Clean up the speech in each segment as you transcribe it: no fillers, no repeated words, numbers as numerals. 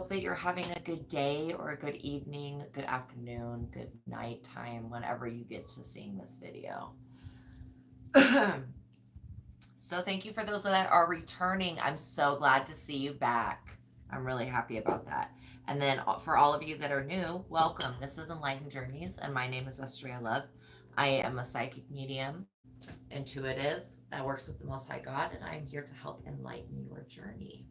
hope that you're having a good day or a good evening, good afternoon, good night time, whenever you get to seeing this video. So thank you for those that are returning. I'm so glad to see you back. I'm really happy about that. And then for all of you that are new, welcome. This is Enlightened Journeys, and my name is Astraea Love. I am a psychic medium, intuitive, that works with the Most High God, and I am here to help enlighten your journey.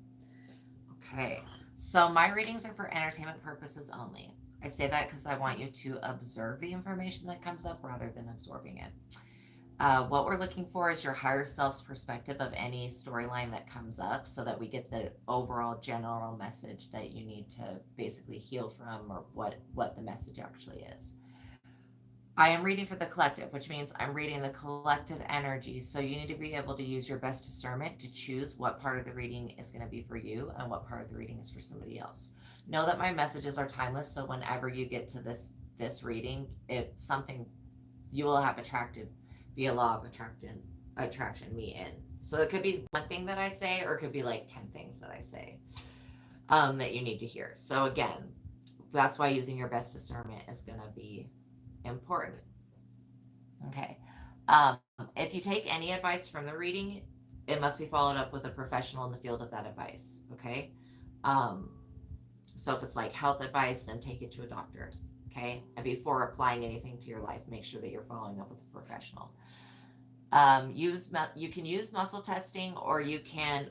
Okay, so my readings are for entertainment purposes only. I say that because I want you to observe the information that comes up rather than absorbing it. What we're looking for is your higher self's perspective of any storyline that comes up so that we get the overall general message that you need to basically heal from, or what the message actually is. I am reading for the collective, which means I'm reading the collective energy. So you need to be able to use your best discernment to choose what part of the reading is going to be for you and what part of the reading is for somebody else. Know that my messages are timeless. So whenever you get to this reading, it's something you will have attracted via law of attraction me in. So it could be one thing that I say, or it could be like 10 things that I say that you need to hear. So again, that's why using your best discernment is going to be important. Okay. If you take any advice from the reading, it must be followed up with a professional in the field of that advice. Okay. Um, so if it's like health advice, then take it to a doctor. Okay. And before applying anything to your life, make sure that you're following up with a professional. You can use muscle testing, or you can,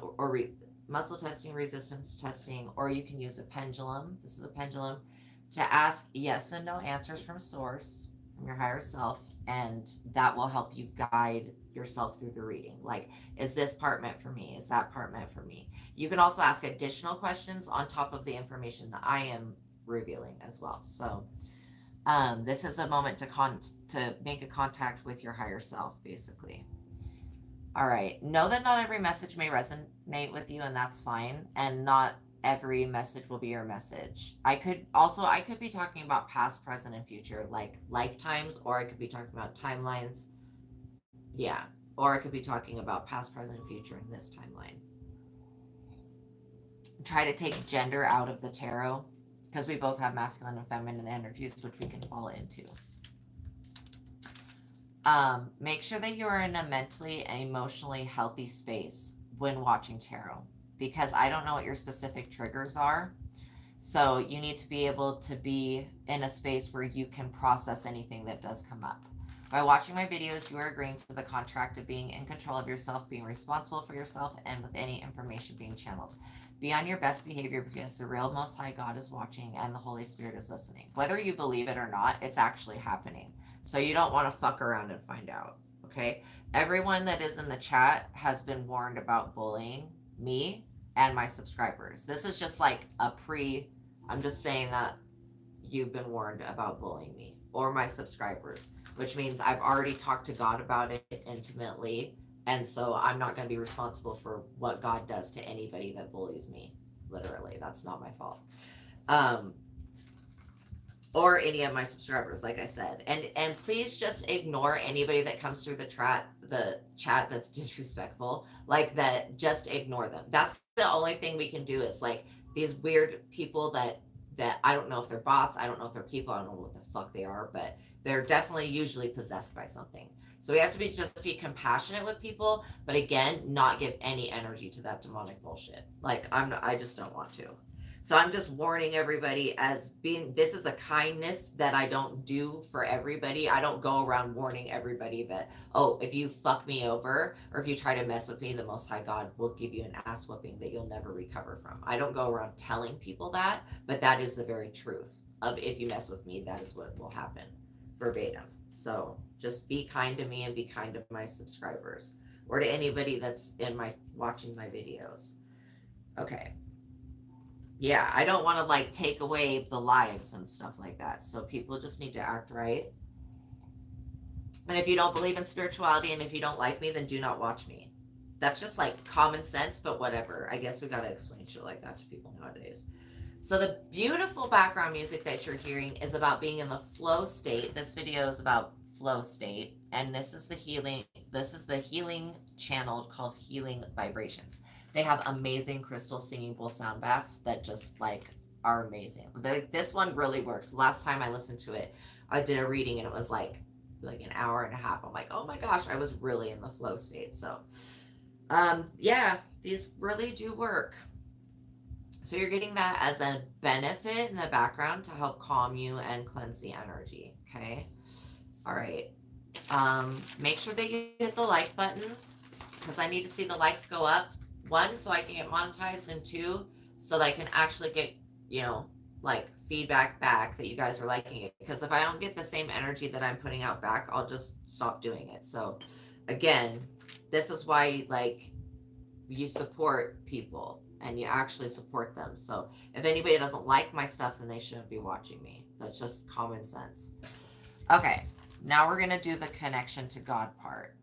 muscle testing, resistance testing, or you can use a pendulum. This is a pendulum to ask yes and no answers from source, from your higher self, and that will help you guide yourself through the reading. Like, is this part meant for me? Is that part meant for me? You can also ask additional questions on top of the information that I am revealing as well. So this is a moment to make a contact with your higher self, basically. All right. Know that not every message may resonate with you, and that's fine. And not every message will be your message. I could be talking about past, present, and future, like lifetimes, or I could be talking about timelines. Yeah. Or I could be talking about past, present, and future in this timeline. Try to take gender out of the tarot, because we both have masculine and feminine energies, which we can fall into. Make sure that you are in a mentally and emotionally healthy space when watching tarot, because I don't know what your specific triggers are. So you need to be able to be in a space where you can process anything that does come up. By watching my videos, you are agreeing to the contract of being in control of yourself, being responsible for yourself, and with any information being channeled. Be on your best behavior, because the real Most High God is watching and the Holy Spirit is listening. Whether you believe it or not, it's actually happening. So you don't want to fuck around and find out, okay? Everyone that is in the chat has been warned about bullying me and my subscribers. This is just like I'm just saying that you've been warned about bullying me or my subscribers, which means I've already talked to God about it intimately. And so I'm not going to be responsible for what God does to anybody that bullies me. Literally, that's not my fault. Or any of my subscribers, like I said. And please just ignore anybody that comes through the chat that's disrespectful. Like that, just ignore them. That's the only thing we can do, is like these weird people that I don't know if they're bots, I don't know if they're people, I don't know what the fuck they are, but they're definitely usually possessed by something. So we have to just be compassionate with people, but again, not give any energy to that demonic bullshit. Like I just don't want to. So I'm just warning everybody, as being, this is a kindness that I don't do for everybody. I don't go around warning everybody that, oh, if you fuck me over or if you try to mess with me, the Most High God will give you an ass whooping that you'll never recover from. I don't go around telling people that, but that is the very truth of, if you mess with me, that is what will happen, verbatim. So just be kind to me and be kind to my subscribers, or to anybody that's watching my videos. Okay. Yeah, I don't want to like take away the lives and stuff like that. So people just need to act right. And if you don't believe in spirituality and if you don't like me, then do not watch me. That's just like common sense, but whatever. I guess we got to explain shit like that to people nowadays. So the beautiful background music that you're hearing is about being in the flow state. This video is about flow state. And this is the healing channel called Healing Vibrations. They have amazing crystal singing bowl sound baths that just like are amazing. This one really works. Last time I listened to it, I did a reading and it was like an hour and a half. I'm like, oh my gosh, I was really in the flow state. So yeah, these really do work. So you're getting that as a benefit in the background to help calm you and cleanse the energy. Okay. All right. Make sure that you hit the like button because I need to see the likes go up. One, so I can get monetized, and two, so that I can actually get, like feedback back that you guys are liking it. Because if I don't get the same energy that I'm putting out back, I'll just stop doing it. So again, this is why like you support people and you actually support them. So if anybody doesn't like my stuff, then they shouldn't be watching me. That's just common sense. Okay, now we're going to do the connection to God part.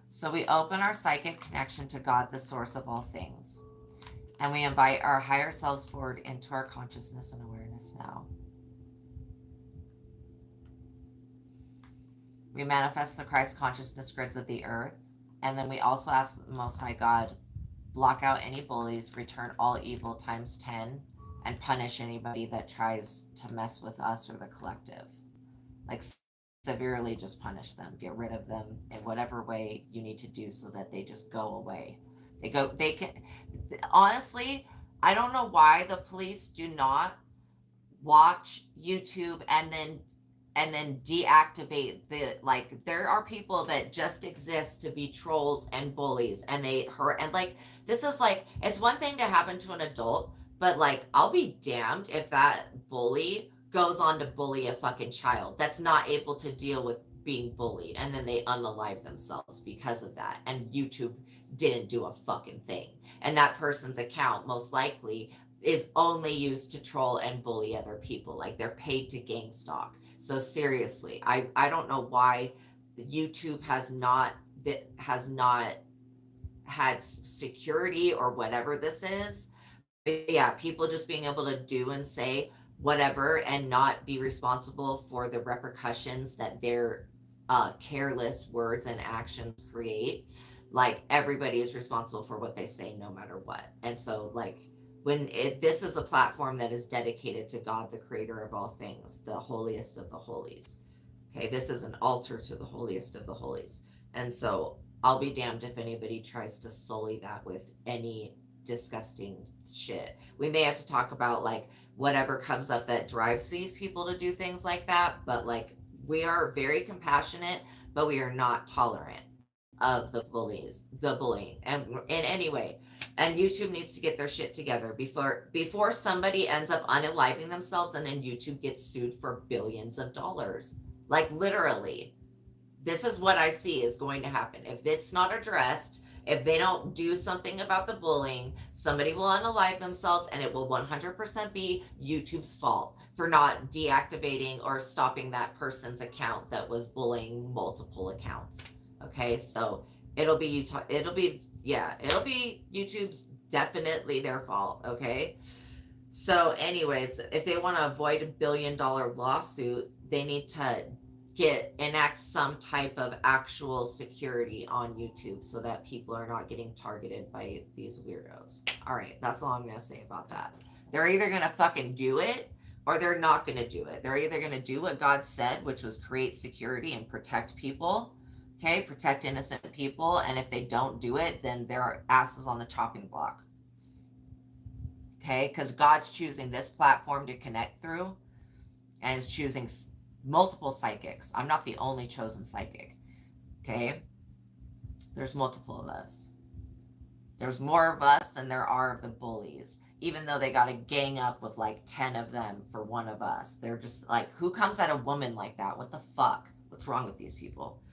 So we open our psychic connection to God, the source of all things. And we invite our higher selves forward into our consciousness and awareness now. We manifest the Christ consciousness grids of the earth. And then we also ask the Most High God, block out any bullies, return all evil times 10, and punish anybody that tries to mess with us or the collective. Like severely just punish them, get rid of them in whatever way you need to do so that they just go away. They can, honestly, I don't know why the police do not watch YouTube and then deactivate like there are people that just exist to be trolls and bullies and they hurt, and like this is like, it's one thing to happen to an adult, but like I'll be damned if that bully goes on to bully a fucking child that's not able to deal with being bullied and then they unalive themselves because of that, and YouTube didn't do a fucking thing, and that person's account most likely is only used to troll and bully other people. Like they're paid to gang stalk. So seriously, I don't know why YouTube has not had security or whatever this is. But yeah, people just being able to do and say whatever and not be responsible for the repercussions that their careless words and actions create. Like everybody is responsible for what they say no matter what. And so like this is a platform that is dedicated to God, the creator of all things, the holiest of the holies. Okay, this is an altar to the holiest of the holies. And so I'll be damned if anybody tries to sully that with any disgusting shit. We may have to talk about like whatever comes up that drives these people to do things like that, but like we are very compassionate, but we are not tolerant of the bullying and in any way. And YouTube needs to get their shit together before somebody ends up unaliving themselves and then YouTube gets sued for billions of dollars. Like literally, this is what I see is going to happen. If it's not addressed, if they don't do something about the bullying, somebody will unalive themselves and it will 100% be YouTube's fault for not deactivating or stopping that person's account that was bullying multiple accounts. Okay, so it'll be YouTube's definitely their fault. Okay, so anyways, if they want to avoid $1 billion lawsuit, they need to enact some type of actual security on YouTube so that people are not getting targeted by these weirdos. All right, that's all I'm gonna say about that. They're either gonna fucking do it or they're not gonna do it. They're either gonna do what God said, which was create security and protect people. Okay, protect innocent people, and if they don't do it, then their asses on the chopping block. Okay, because God's choosing this platform to connect through, and is choosing multiple psychics. I'm not the only chosen psychic. Okay, there's multiple of us. There's more of us than there are of the bullies, even though they got to gang up with like 10 of them for one of us. They're just like, who comes at a woman like that? What the fuck? What's wrong with these people?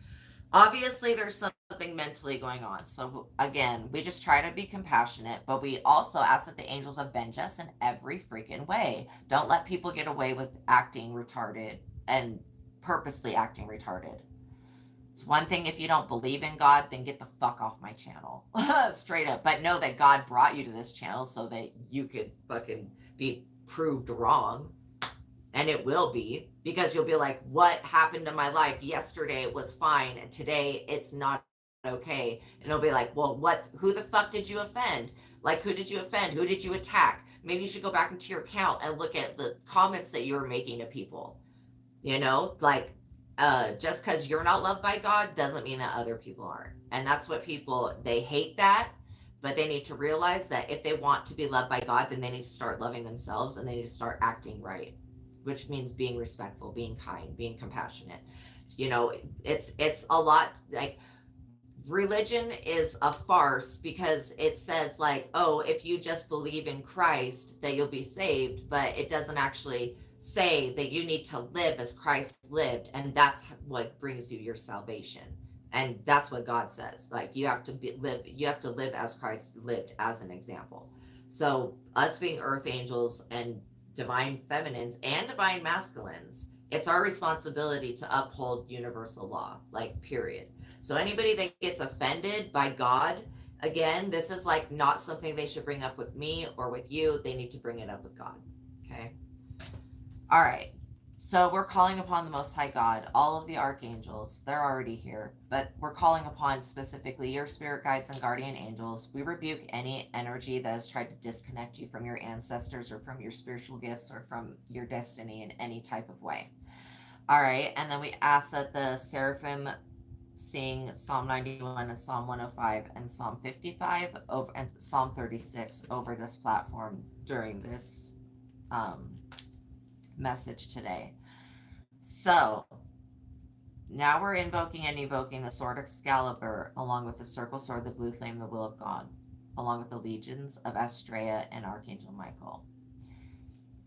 Obviously, there's something mentally going on. So again, we just try to be compassionate, but we also ask that the angels avenge us in every freaking way. Don't let people get away with acting retarded and purposely acting retarded. It's one thing if you don't believe in God, then get the fuck off my channel. Straight up. But know that God brought you to this channel so that you could fucking be proved wrong. And it will be, because you'll be like, what happened to my life yesterday? It was fine, and today it's not okay. And it'll be like, well, who the fuck did you offend? Like, who did you offend? Who did you attack? Maybe you should go back into your account and look at the comments that you were making to people. You know, like, just because you're not loved by God doesn't mean that other people aren't. And that's what people, they hate that, but they need to realize that if they want to be loved by God, then they need to start loving themselves and they need to start acting right, which means being respectful, being kind, being compassionate. You know, it's a lot like religion is a farce because it says like, oh, if you just believe in Christ that you'll be saved, but it doesn't actually say that you need to live as Christ lived, and that's what brings you your salvation. And that's what God says, like, you have to you have to live as Christ lived, as an example. So us being earth angels and divine feminines and divine masculines, it's our responsibility to uphold universal law, like, period. So anybody that gets offended by God, again, this is like not something they should bring up with me or with you. They need to bring it up with God. Okay. All right. So we're calling upon the Most High God, all of the archangels. They're already here, but we're calling upon specifically your spirit guides and guardian angels. We rebuke any energy that has tried to disconnect you from your ancestors or from your spiritual gifts or from your destiny in any type of way. All right. And then we ask that the seraphim sing Psalm 91 and Psalm 105 and Psalm 55 over, and Psalm 36 over this platform during this message today. So now we're invoking and evoking the sword Excalibur, along with the circle sword, the blue flame, the will of God, along with the legions of Astraea and Archangel Michael.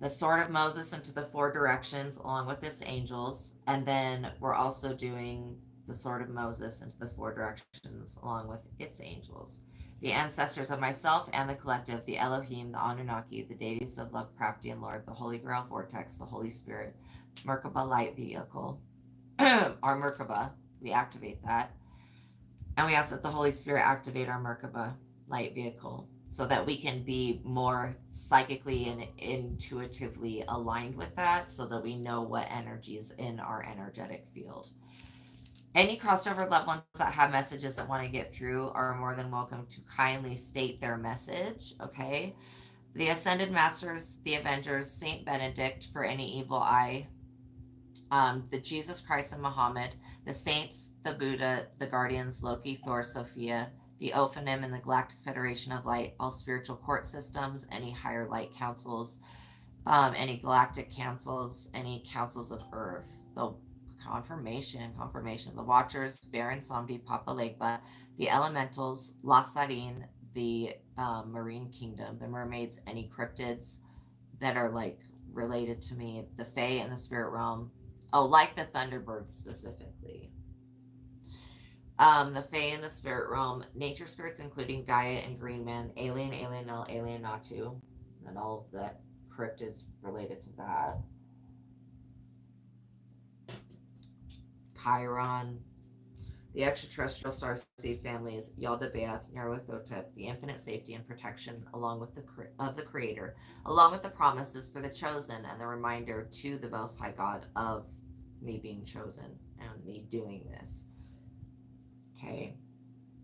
The sword of Moses into the four directions, along with its angels, and then we're also doing the sword of Moses into the four directions, along with its angels. The ancestors of myself and the collective, the Elohim, the Anunnaki, the deities of Lovecraftian Lord, the Holy Grail Vortex, the Holy Spirit, Merkaba light vehicle, our Merkaba, we activate that. And we ask that the Holy Spirit activate our Merkaba light vehicle so that we can be more psychically and intuitively aligned with that, so that we know what energy is in our energetic field. Any crossover loved ones that have messages that want to get through are more than welcome to kindly state their message, okay? The Ascended Masters, the Avengers, Saint Benedict for any evil eye, the Jesus Christ and Muhammad, the Saints, the Buddha, the Guardians, Loki, Thor, Sophia, the Ophanim and the Galactic Federation of Light, all spiritual court systems, any higher light councils, any galactic councils, any councils of Earth, the confirmation, the Watchers, Baron Zombie, Papa Legba, the Elementals, La Sarine, the Marine Kingdom, the Mermaids, any cryptids that are like related to me, the Fae and the Spirit Realm. Oh, like the Thunderbirds specifically. The Fae and the Spirit Realm, nature spirits including Gaia and Green Man, Alien, Alienal, Alienatu, and all of that cryptids related to that. Chiron, the extraterrestrial starseed families, Yaldabaoth, Nyarlathotep, the infinite safety and protection along with the Creator, along with the promises for the chosen and the reminder to the Most High God of me being chosen and me doing this. Okay.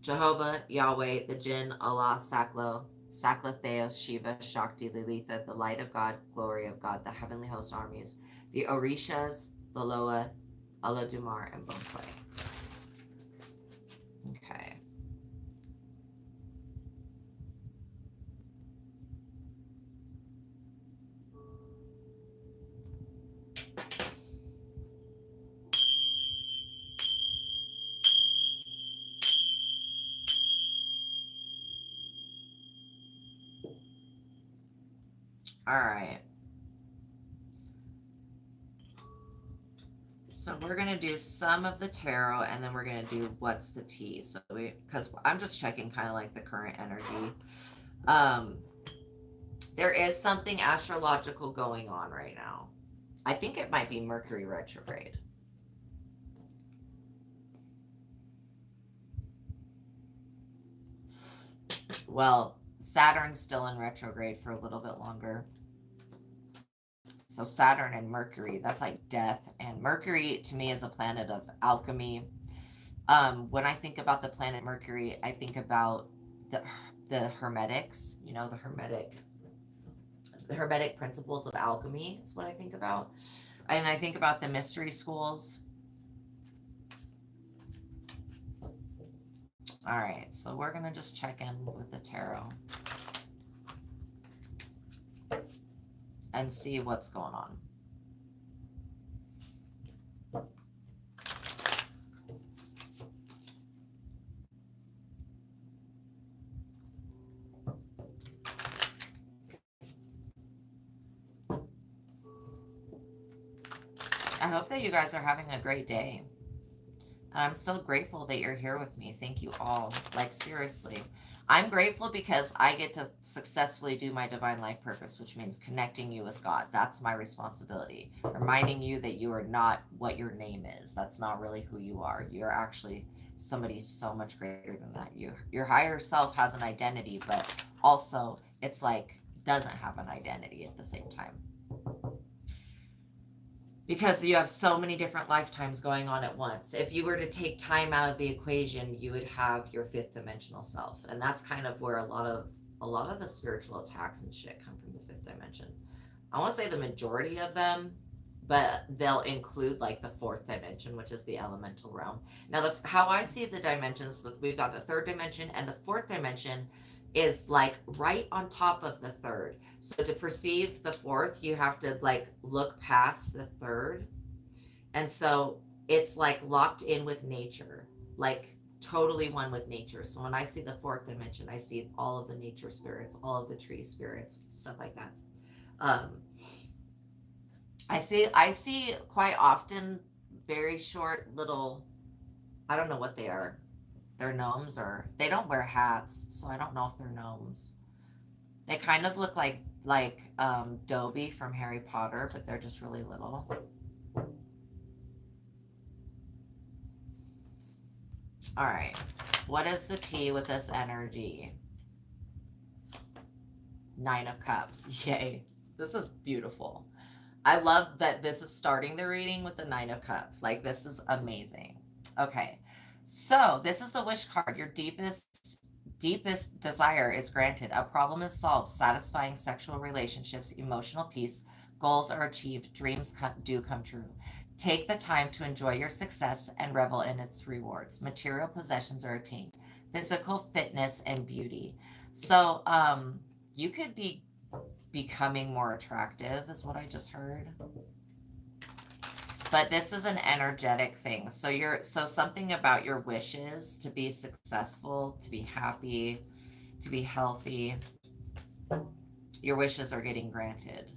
Jehovah, Yahweh, the Jinn, Allah, Saklo, Sakla, Theos, Shiva, Shakti, Lilitha, the light of God, glory of God, the heavenly host armies, the Orishas, the Loa, Aladumar, and Bonkway. Okay. All right. So we're going to do some of the tarot, and then we're going to do what's the tea. So because I'm just checking kind of like the current energy. There is something astrological going on right now. I think it might be Mercury retrograde. Well, Saturn's still in retrograde for a little bit longer. So Saturn and Mercury, that's like death. And Mercury to me is a planet of alchemy. When I think about the planet Mercury, I think about the the hermetics, you know, the hermetic principles of alchemy is what I think about. And I think about the mystery schools. All right, so we're going to just check in with the tarot and see what's going on. I hope that you guys are having a great day. And I'm so grateful that you're here with me. Thank you all. Like, seriously. I'm grateful because I get to successfully do my divine life purpose, which means connecting you with God. That's my responsibility. Reminding you that you are not what your name is. That's not really who you are. You're actually somebody so much greater than that. Your higher self has an identity, but also it's like doesn't have an identity at the same time. Because you have so many different lifetimes going on at once. If you were to take time out of the equation, you would have your fifth dimensional self. And that's kind of where a lot of the spiritual attacks and shit come from, the fifth dimension. I want to say the majority of them, but they'll include like the fourth dimension, which is the elemental realm. Now, how I see the dimensions, we've got the third dimension, and the fourth dimension is like right on top of the third. So to perceive the fourth, you have to like look past the third. And so it's like locked in with nature, like totally one with nature. So when I see the fourth dimension, I see all of the nature spirits, all of the tree spirits, stuff like that. I see quite often very short little, I don't know what they are. They're gnomes, or they don't wear hats, so I don't know if they're gnomes. They kind of look like Dobby from Harry Potter, but they're just really little. All right, what is the tea with this energy? Nine of Cups. Yay, this is beautiful. I love that this is starting the reading with the Nine of Cups. Like, this is amazing. Okay, so this is the wish card. Your deepest desire is granted. A problem is solved. Satisfying sexual relationships, emotional peace, goals are achieved, dreams do come true. Take the time to enjoy your success and revel in its rewards. Material possessions are attained. Physical fitness and beauty. So you could be becoming more attractive, is what I just heard. But this is an energetic thing. So something about your wishes to be successful, to be happy, to be healthy, your wishes are getting granted.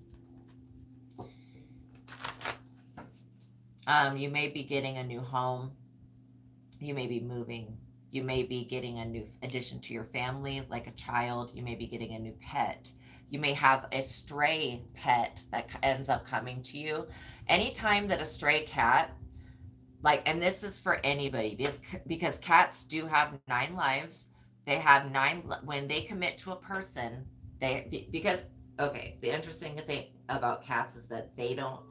You may be getting a new home. You may be moving. You may be getting a new addition to your family, like a child. You may be getting a new pet. You may have a stray pet that ends up coming to you. Anytime that a stray cat, like, and this is for anybody, because cats do have 9 lives. They have 9, when they commit to a person, okay, the interesting thing about cats is that they don't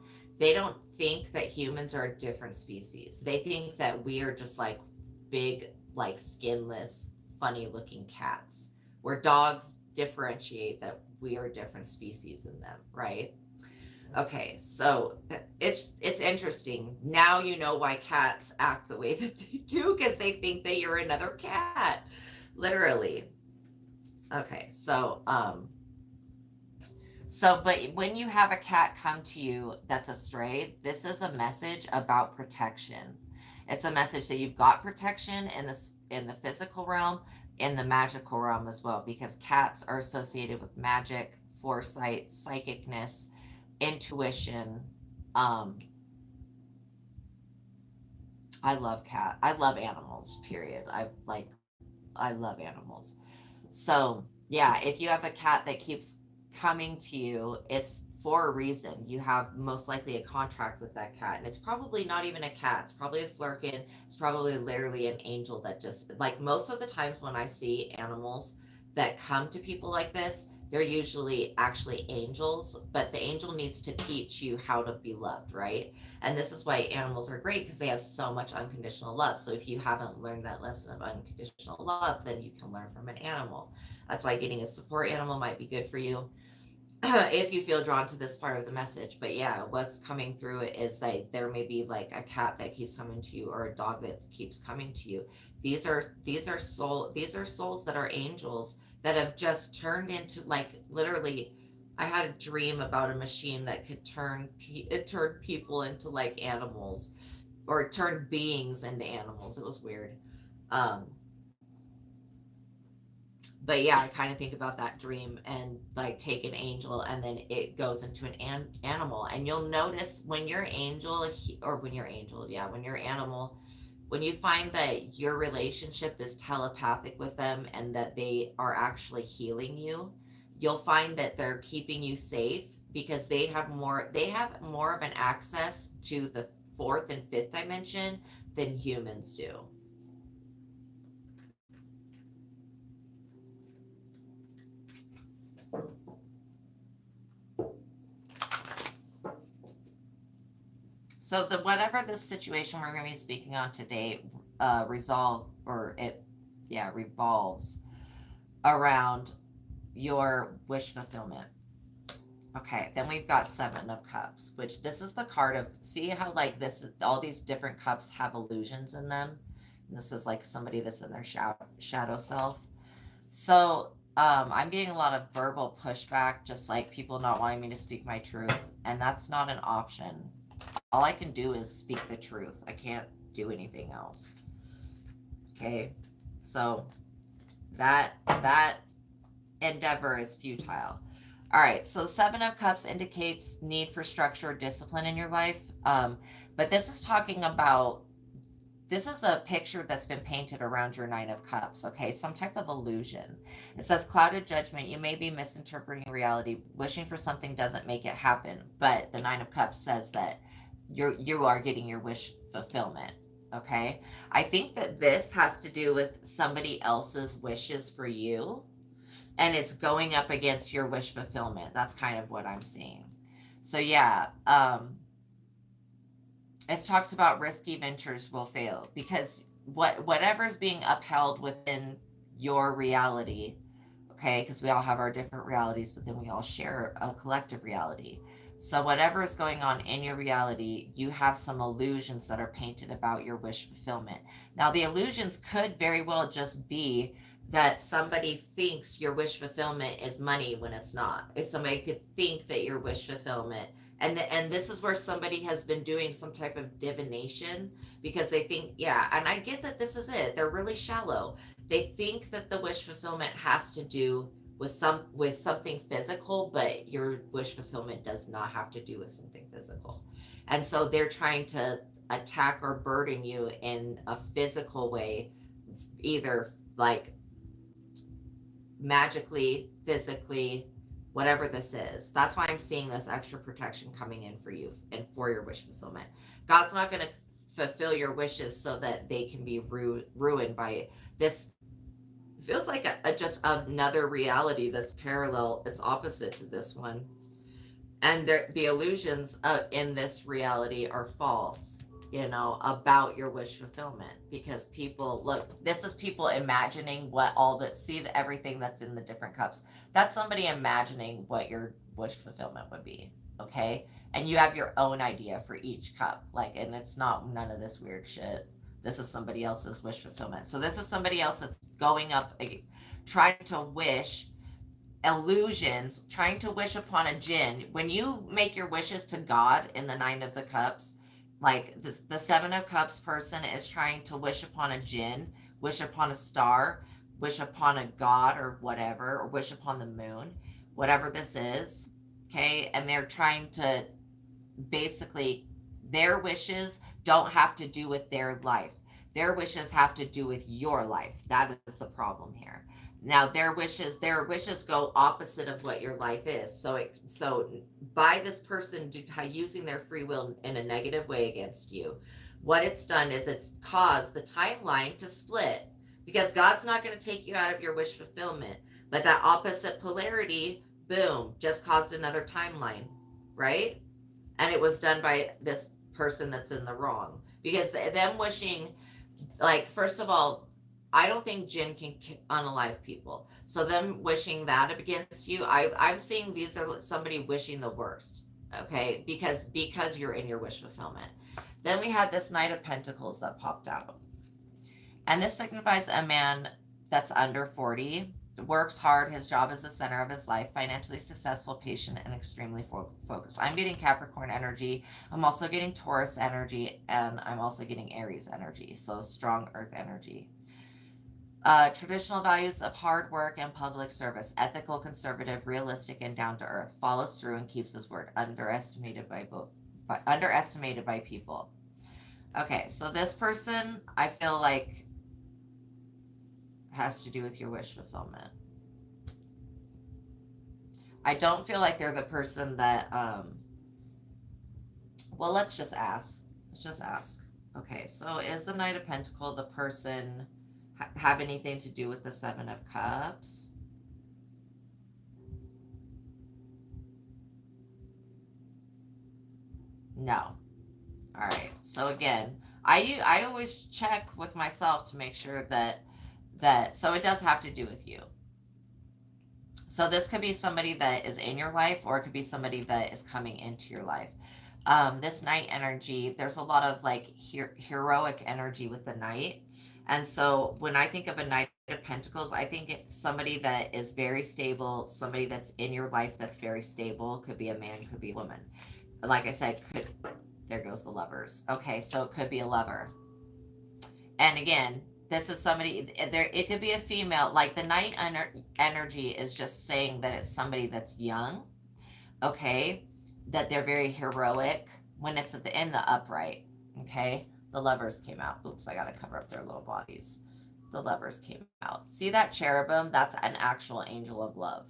think that humans are a different species. They think that we are just like big, like skinless, funny looking cats, where dogs differentiate that we are a different species than them, right? Okay, so it's interesting. Now you know why cats act the way that they do, because they think that you're another cat, literally. Okay, but when you have a cat come to you that's a stray, this is a message about protection. It's a message that you've got protection in the physical realm, in the magical realm as well, because cats are associated with magic, foresight, psychicness, intuition. I love animals, period. I love animals. So yeah, if you have a cat that keeps coming to you, it's for a reason. You have most likely a contract with that cat, and it's probably not even a cat. It's probably a flurkin. It's probably literally an angel that just, like, most of the times when I see animals that come to people like this, they're usually actually angels, but the angel needs to teach you how to be loved, right? And this is why animals are great, because they have so much unconditional love. So if you haven't learned that lesson of unconditional love, then you can learn from an animal. That's why getting a support animal might be good for you. If you feel drawn to this part of the message. But yeah, what's coming through it is that there may be like a cat that keeps coming to you, or a dog that keeps coming to you. These are souls that are angels that have just turned into, like, literally, I had a dream about a machine that could it turned people into like animals, or it turned beings into animals. It was weird. Um, but yeah, I kind of think about that dream, and like take an angel and then it goes into an animal. And you'll notice when you're angel, or when you're angel, yeah, when you're animal, when you find that your relationship is telepathic with them and that they are actually healing you, you'll find that they're keeping you safe, because they have more of an access to the fourth and fifth dimension than humans do. So the whatever this situation we're going to be speaking on today resolve or it yeah revolves around your wish fulfillment. Okay, then we've got Seven of Cups, which this is the card of, see how like this, all these different cups have illusions in them. And this is like somebody that's in their shadow self. So I'm getting a lot of verbal pushback, just like people not wanting me to speak my truth, and that's not an option. All I can do is speak the truth. I can't do anything else. Okay, so that endeavor is futile. All right, so Seven of Cups indicates need for structure or discipline in your life. But this is talking about, this is a picture that's been painted around your Nine of Cups, okay? Some type of illusion. It says clouded judgment. You may be misinterpreting reality. Wishing for something doesn't make it happen. But the Nine of Cups says that you are getting your wish fulfillment, okay? I think that this has to do with somebody else's wishes for you, and it's going up against your wish fulfillment. That's kind of what I'm seeing. So yeah, it talks about risky ventures will fail, because whatever's being upheld within your reality, okay, because we all have our different realities, but then we all share a collective reality. So whatever is going on in your reality, you have some illusions that are painted about your wish fulfillment. Now the illusions could very well just be that somebody thinks your wish fulfillment is money when it's not. If somebody could think that your wish fulfillment, and this is where somebody has been doing some type of divination, because they think, yeah, and I get that this is it. They're really shallow. They think that the wish fulfillment has to do with something physical, but your wish fulfillment does not have to do with something physical. And so they're trying to attack or burden you in a physical way, either like magically, physically, whatever this is. That's why I'm seeing this extra protection coming in for you and for your wish fulfillment. God's not going to fulfill your wishes so that they can be ruined by this. Feels like just another reality that's parallel, it's opposite to this one. And the illusions in this reality are false, about your wish fulfillment, because people look, this is people imagining what all that, see everything that's in the different cups. That's somebody imagining what your wish fulfillment would be, okay? And you have your own idea for each cup, like, and it's not none of this weird shit. This is somebody else's wish fulfillment. So this is somebody else that's going up, trying to wish illusions, trying to wish upon a jinn. When you make your wishes to God in the Nine of the Cups, like the Seven of Cups person is trying to wish upon a jinn, wish upon a star, wish upon a god or whatever, or wish upon the moon, whatever this is, okay? And they're trying to basically, their wishes don't have to do with their life. Their wishes have to do with your life. That is the problem here. Now their wishes go opposite of what your life is. So by this person using their free will in a negative way against you, what it's done is it's caused the timeline to split, because God's not going to take you out of your wish fulfillment, but that opposite polarity boom, just caused another timeline, right? And it was done by this person that's in the wrong. Because them wishing, like, first of all, I don't think jinn can unalive people. So them wishing that against you, I'm seeing these are somebody wishing the worst. Okay, because you're in your wish fulfillment. Then we had this Knight of Pentacles that popped out. And this signifies a man that's under 40, works hard, his job is the center of his life, financially successful, patient, and extremely focused. I'm getting Capricorn energy. I'm also getting Taurus energy, and I'm also getting Aries energy. So strong earth energy. Traditional values of hard work and public service, ethical, conservative, realistic, and down to earth. Follows through and keeps his word. Underestimated by people. Okay, so this person, I feel like, has to do with your wish fulfillment. I don't feel like they're the person that, well, let's just ask. Okay, so is the Knight of Pentacles the person have anything to do with the Seven of Cups? No. All right. So again, I always check with myself to make sure that so it does have to do with you. So this could be somebody that is in your life, or it could be somebody that is coming into your life. This Knight energy, there's a lot of like heroic energy with the Knight. And so when I think of a Knight of Pentacles, I think it's somebody that is very stable, somebody that's in your life that's very stable. Could be a man, could be a woman. Like I said, there goes the Lovers. Okay, so it could be a lover. And again, this is somebody there. It could be a female. Like the Knight energy is just saying that it's somebody that's young. Okay, that they're very heroic when it's in the upright. Okay, the Lovers came out. Oops, I gotta cover up their little bodies. The Lovers came out. See that cherubim? That's an actual angel of love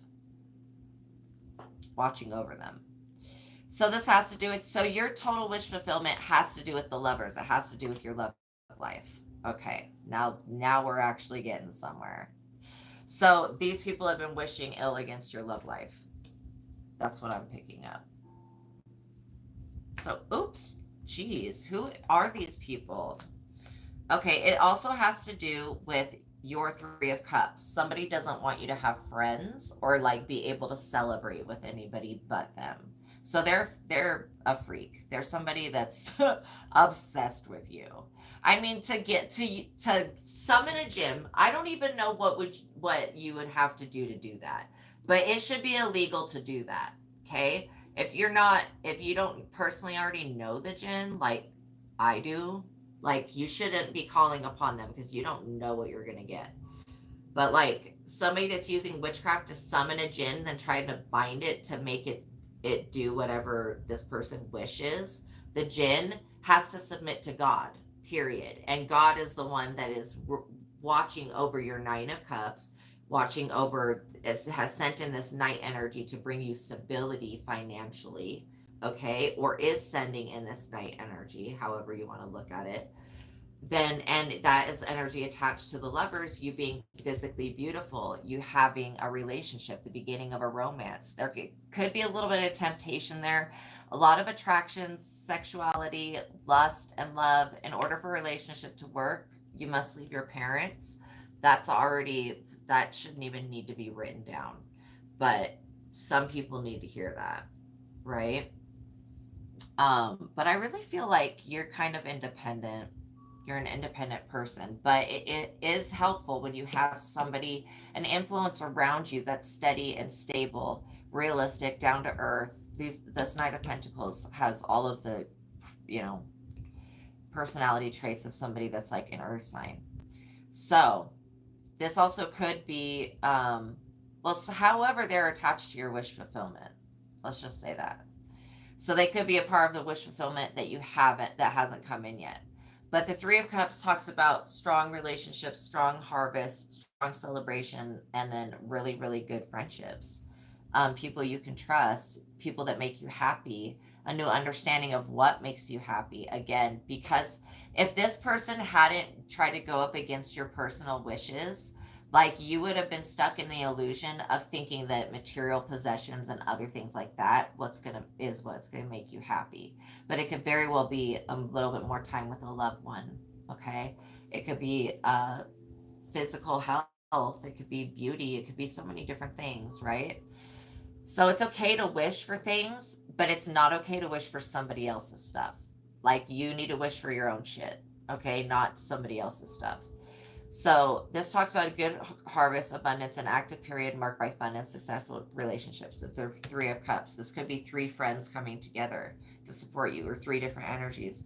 watching over them. So this has to do with, so your total wish fulfillment has to do with the Lovers. It has to do with your love life. Okay, now we're actually getting somewhere. So these people have been wishing ill against your love life. That's what I'm picking up. So, oops, geez, who are these people? Okay, it also has to do with your Three of Cups. Somebody doesn't want you to have friends or like be able to celebrate with anybody but them. So they're a freak. They're somebody that's obsessed with you. I mean, to summon a gym, I don't even know what you would have to do that. But it should be illegal to do that. Okay? If you don't personally already know the jinn like I do, like you shouldn't be calling upon them because you don't know what you're going to get. But like somebody that's using witchcraft to summon a jinn, then trying to bind it to make it do whatever this person wishes, the jinn has to submit to God, period. And God is the one that is watching over your Nine of Cups, watching over, has sent in this Knight energy to bring you stability financially, okay, or is sending in this Knight energy, however you want to look at it. Then, and that is energy attached to the Lovers, you being physically beautiful, you having a relationship, the beginning of a romance. There could be a little bit of temptation there, a lot of attraction, sexuality, lust, and love. In order for a relationship to work, you must leave your parents. That shouldn't even need to be written down, but some people need to hear that, right? But I really feel like you're kind of independent. You're an independent person, but it is helpful when you have somebody, an influence around you that's steady and stable, realistic, down to earth. This Knight of Pentacles has all of the, personality traits of somebody that's like an earth sign. So this also could be, so however they're attached to your wish fulfillment. Let's just say that. So they could be a part of the wish fulfillment that hasn't come in yet. But the Three of Cups talks about strong relationships, strong harvest, strong celebration, and then really, really good friendships. People you can trust, people that make you happy, a new understanding of what makes you happy. Again, because if this person hadn't tried to go up against your personal wishes, Like you would have been stuck in the illusion of thinking that material possessions and other things like that what's gonna make you happy. But it could very well be a little bit more time with a loved one. Okay. It could be physical health, it could be beauty, it could be so many different things, right? So it's okay to wish for things, but it's not okay to wish for somebody else's stuff. Like you need to wish for your own shit, okay? Not somebody else's stuff. So this talks about a good harvest, abundance, and active period marked by fun and successful relationships. If they're Three of Cups, this could be three friends coming together to support you, or three different energies.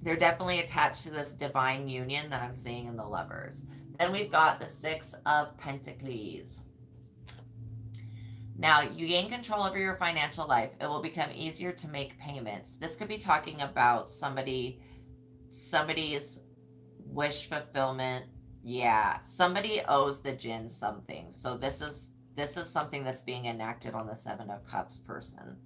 They're definitely attached to this divine union that I'm seeing in the Lovers. Then we've got the Six of Pentacles. Now, you gain control over your financial life. It will become easier to make payments. This could be talking about somebody's wish fulfillment. Yeah, somebody owes the Jinn something. So this is something that's being enacted on the Seven of Cups person.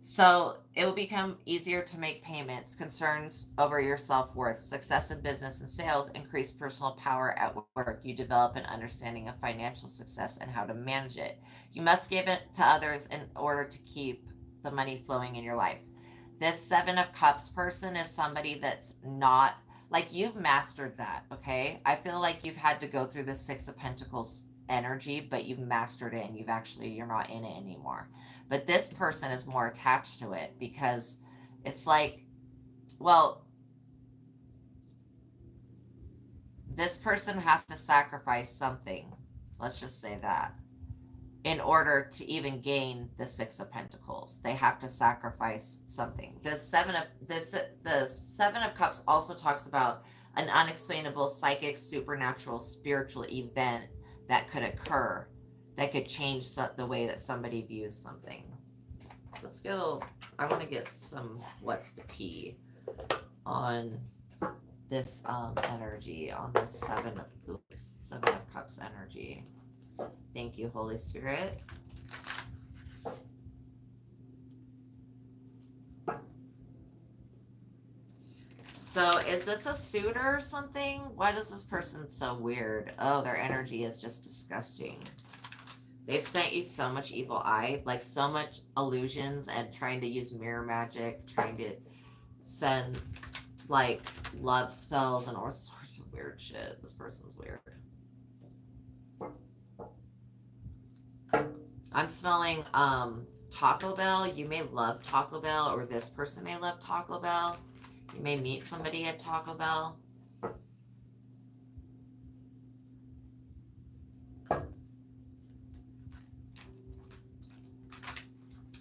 So it will become easier to make payments, concerns over your self-worth, success in business and sales, increased personal power at work. You develop an understanding of financial success and how to manage it. You must give it to others in order to keep the money flowing in your life. This Seven of Cups person is somebody that's not, like, you've mastered that, okay? I feel like you've had to go through the Six of Pentacles energy, but you've mastered it and you're not in it anymore. But this person is more attached to it because it's like, well, this person has to sacrifice something. Let's just say that. In order to even gain the Six of Pentacles, they have to sacrifice something. The Seven of Cups also talks about an unexplainable psychic, supernatural, spiritual event that could occur that could change the way that somebody views something. Let's go. I want to get some what's the tea on this energy, on this Seven of Cups energy. Thank you, Holy Spirit. So is this a suitor or something? Why does this person so weird? Oh, their energy is just disgusting. They've sent you so much evil eye, like so much illusions and trying to use mirror magic, trying to send like love spells and all sorts of weird shit. This person's weird. I'm smelling Taco Bell. You may love Taco Bell, or this person may love Taco Bell. You may meet somebody at Taco Bell.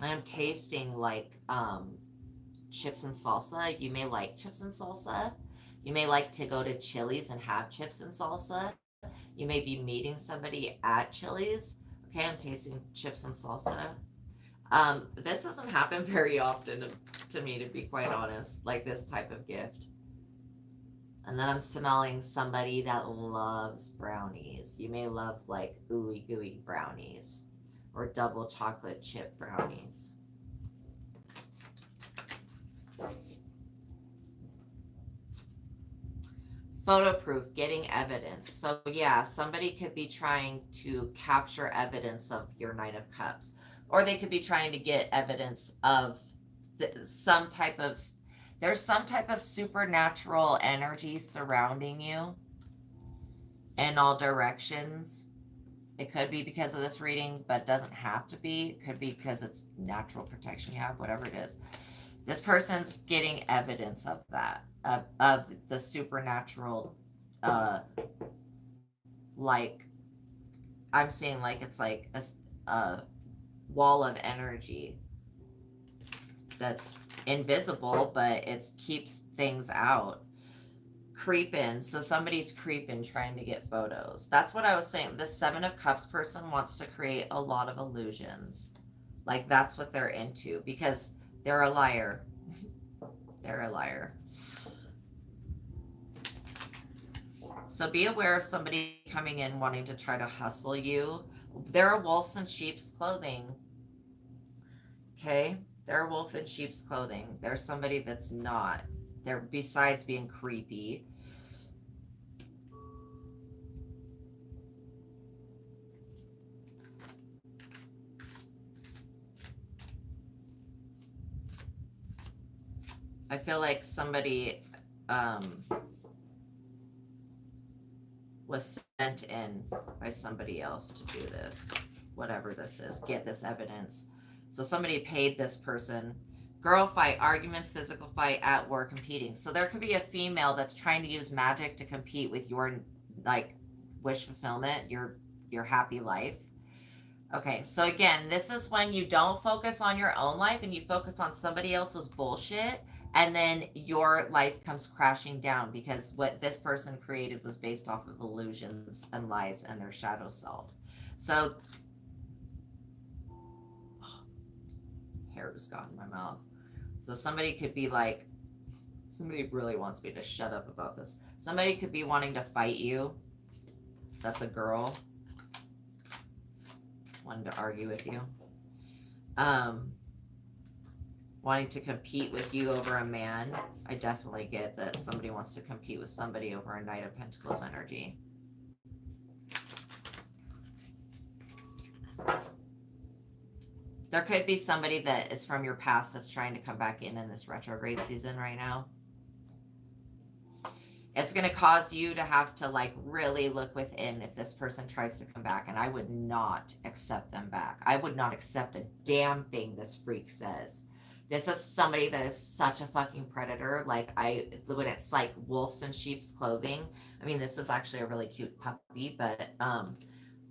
I'm tasting like chips and salsa. You may like chips and salsa. You may like to go to Chili's and have chips and salsa. You may be meeting somebody at Chili's. Okay, I'm tasting chips and salsa. This doesn't happen very often to me, to be quite honest, like this type of gift. And then I'm smelling somebody that loves brownies. You may love like ooey gooey brownies or double chocolate chip brownies. Photo proof, getting evidence. So yeah, somebody could be trying to capture evidence of your Nine of Cups, or they could be trying to get evidence of there's some type of supernatural energy surrounding you in all directions. It could be because of this reading, but it doesn't have to be. It could be because it's natural protection you have, whatever it is. This person's getting evidence of that, of the supernatural, like, I'm seeing like it's like a wall of energy that's invisible, but it keeps things out. Creeping. So somebody's creeping, trying to get photos. That's what I was saying. The Seven of Cups person wants to create a lot of illusions. Like that's what they're into because they're a liar. They're a liar. So be aware of somebody coming in wanting to try to hustle you. There are wolves in sheep's clothing. Okay? They're a wolf in sheep's clothing. There's somebody that's not. They're, besides being creepy. I feel like somebody was sent in by somebody else to do this, whatever this is, get this evidence. So somebody paid this person. Girl fight, arguments, physical fight at war, competing. So there could be a female that's trying to use magic to compete with your like wish fulfillment, your happy life. Okay, so again, this is when you don't focus on your own life and you focus on somebody else's bullshit, and then your life comes crashing down because what this person created was based off of illusions and lies and their shadow self. So, hair just got in my mouth. So somebody could be like, somebody really wants me to shut up about this. Somebody could be wanting to fight you. That's a girl. Wanting to argue with you. Wanting to compete with you over a man. I definitely get that somebody wants to compete with somebody over a Knight of Pentacles energy. There could be somebody that is from your past that's trying to come back in this retrograde season right now. It's going to cause you to have to like really look within if this person tries to come back, and I would not accept them back. I would not accept a damn thing this freak says. This is somebody that is such a fucking predator. Like when it's like wolves in sheep's clothing. I mean, this is actually a really cute puppy, but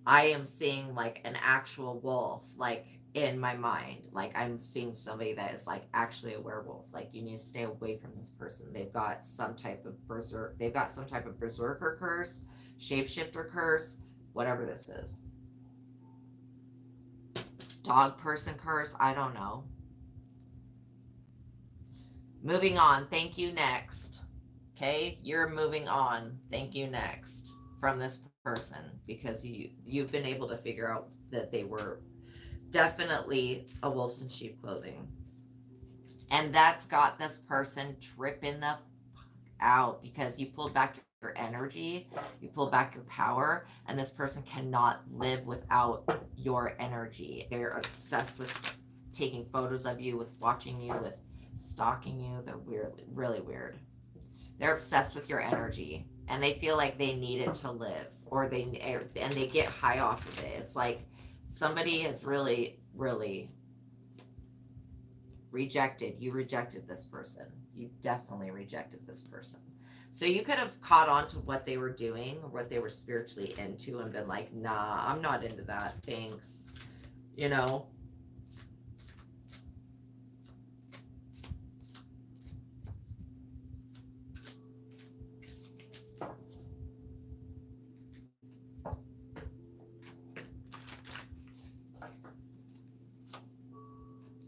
I am seeing like an actual wolf, like in my mind. Like I'm seeing somebody that is like actually a werewolf. Like you need to stay away from this person. They've got some type of berserker curse, shapeshifter curse, whatever this is. Dog person curse, I don't know. Moving on. Thank you, next. Okay, you're moving on. Thank you, next, from this person, because you've been able to figure out that they were definitely a wolves in sheep clothing. And that's got this person tripping the fuck out because you pulled back your energy, you pulled back your power, and this person cannot live without your energy. They're obsessed with taking photos of you, with watching you, with stalking you. They're weird, really weird. They're obsessed with your energy, and they feel like they need it to live, and they get high off of it. It's like somebody has really, really rejected. You rejected this person. You definitely rejected this person. So you could have caught on to what they were doing or what they were spiritually into and been like, nah, I'm not into that. Thanks. You know?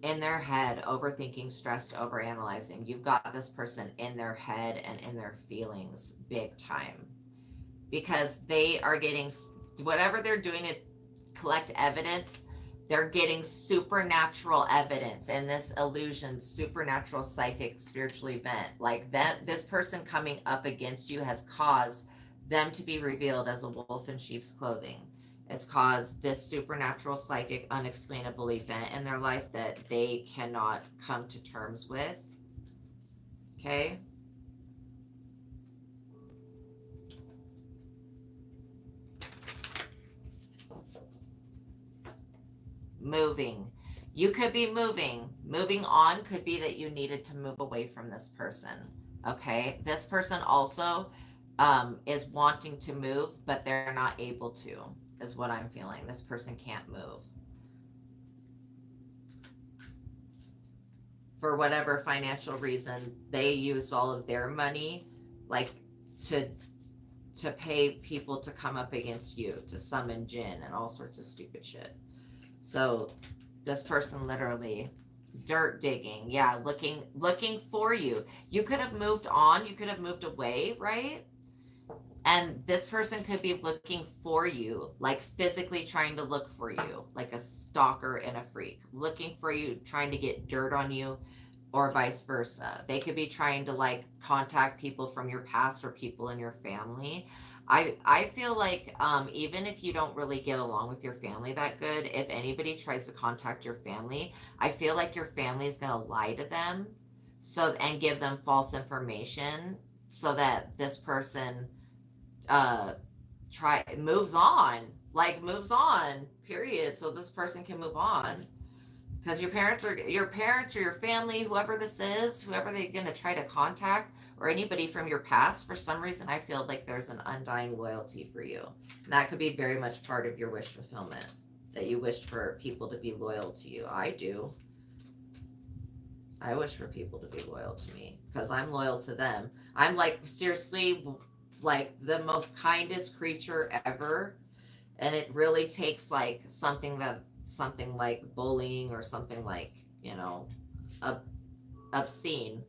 In their head, overthinking, stressed, overanalyzing. You've got this person in their head and in their feelings big time because they are getting whatever they're doing to collect evidence. They're getting supernatural evidence in this illusion, supernatural psychic spiritual event. Like that, this person coming up against you has caused them to be revealed as a wolf in sheep's clothing. It's caused this supernatural, psychic, unexplainable event in their life that they cannot come to terms with. Okay? Moving. You could be moving. Moving on could be that you needed to move away from this person. Okay? This person also is wanting to move, but they're not able to. Is what I'm feeling. This person can't move. For whatever financial reason, they used all of their money like to pay people to come up against you, to summon jinn and all sorts of stupid shit. So this person literally dirt digging, yeah, looking for you. You could have moved on, you could have moved away, right? And this person could be looking for you, like physically trying to look for you, like a stalker and a freak, looking for you, trying to get dirt on you, or vice versa. They could be trying to like contact people from your past or people in your family. I feel like even if you don't really get along with your family that good, if anybody tries to contact your family, I feel like your family is going to lie to them so, and give them false information so that this person uh moves on, like moves on, period, so this person can move on. Because your parents or your family, whoever this is, whoever they're going to try to contact, or anybody from your past, for some reason I feel like there's an undying loyalty for you. And that could be very much part of your wish fulfillment, that you wished for people to be loyal to you. I do. I wish for people to be loyal to me because I'm loyal to them. I'm like, seriously, like the most kindest creature ever. And it really takes like something like bullying or something like, ob- obscene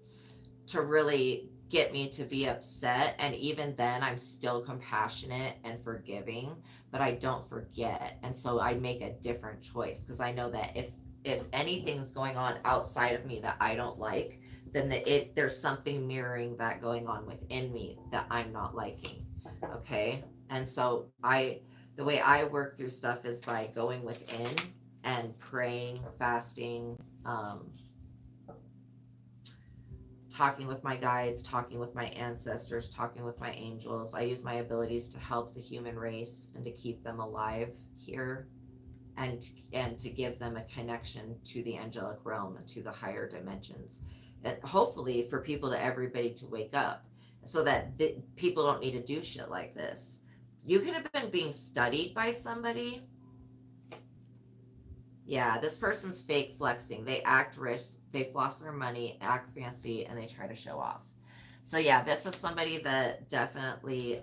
to really get me to be upset. And even then, I'm still compassionate and forgiving, but I don't forget. And so I make a different choice because I know that if anything's going on outside of me that I don't like, then there's something mirroring that going on within me that I'm not liking. Okay? And so the way I work through stuff is by going within and praying, fasting, talking with my guides, talking with my ancestors, talking with my angels. I use my abilities to help the human race and to keep them alive here, and to give them a connection to the angelic realm and to the higher dimensions. And hopefully for everybody to wake up so that people don't need to do shit like this. You could have been being studied by somebody. Yeah, this person's fake flexing. They act rich, they floss their money, act fancy, and they try to show off. So yeah, this is somebody that definitely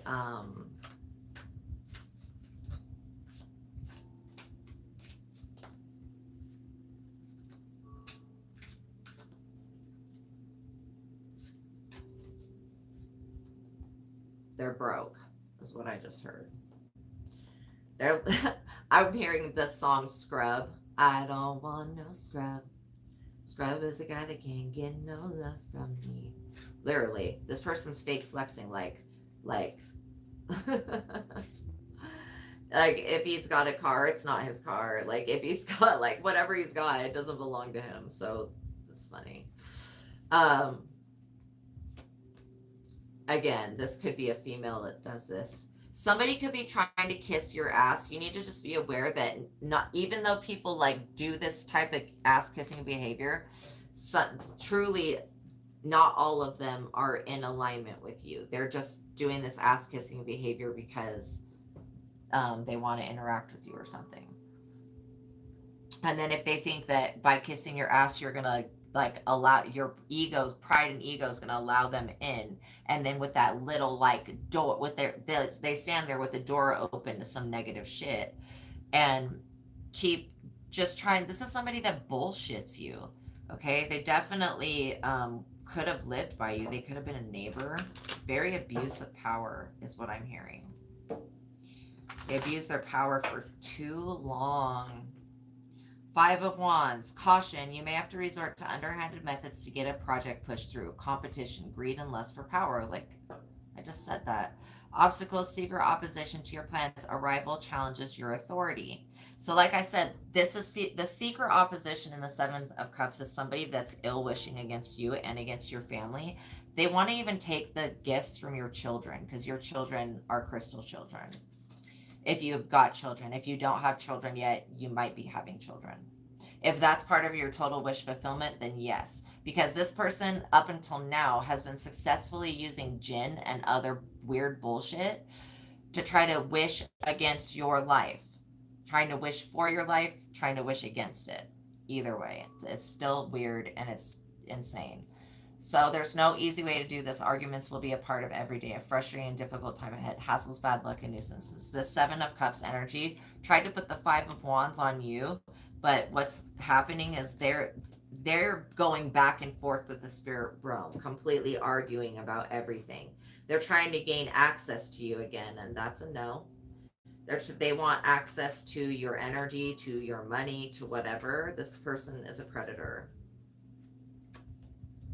they're broke, is what I just heard. They're I'm hearing this song Scrub. I don't want no scrub. Scrub is a guy that can't get no love from me. Literally, this person's fake flexing like like if he's got a car, it's not his car. Like if he's got like whatever he's got, it doesn't belong to him. So it's funny. Again, this could be a female that does this. Somebody could be trying to kiss your ass. You need to just be aware that not even though people like do this type of ass kissing behavior, truly not all of them are in alignment with you. They're just doing this ass kissing behavior because they want to interact with you or something. And then if they think that by kissing your ass, you're gonna like allow your ego's pride and ego is gonna allow them in, and then with that little like door with they stand there with the door open to some negative shit and keep just trying. This is somebody that bullshits you. Okay, they definitely could have lived by you. They could have been a neighbor. Very abuse of power is what I'm hearing. They abuse their power for too long. Five of Wands. Caution, you may have to resort to underhanded methods to get a project pushed through. Competition, greed, and lust for power. Like I just said that. Obstacles, secret opposition to your plans. Arrival challenges your authority. So like I said, this is the secret opposition in the Seven of Cups is somebody that's ill-wishing against you and against your family. They want to even take the gifts from your children because your children are crystal children. If you've got children. If you don't have children yet, you might be having children. If that's part of your total wish fulfillment, then yes. Because this person, up until now, has been successfully using jinn and other weird bullshit to try to wish against your life. Trying to wish for your life, trying to wish against it. Either way, it's still weird and it's insane. So there's no easy way to do this. Arguments will be a part of every day. A frustrating and difficult time ahead. Hassles, bad luck, and nuisances. The Seven of Cups energy tried to put the Five of Wands on you, but what's happening is they're going back and forth with the spirit realm, completely arguing about everything. They're trying to gain access to you again, and that's a no. They want access to your energy, to your money, to whatever. This person is a predator.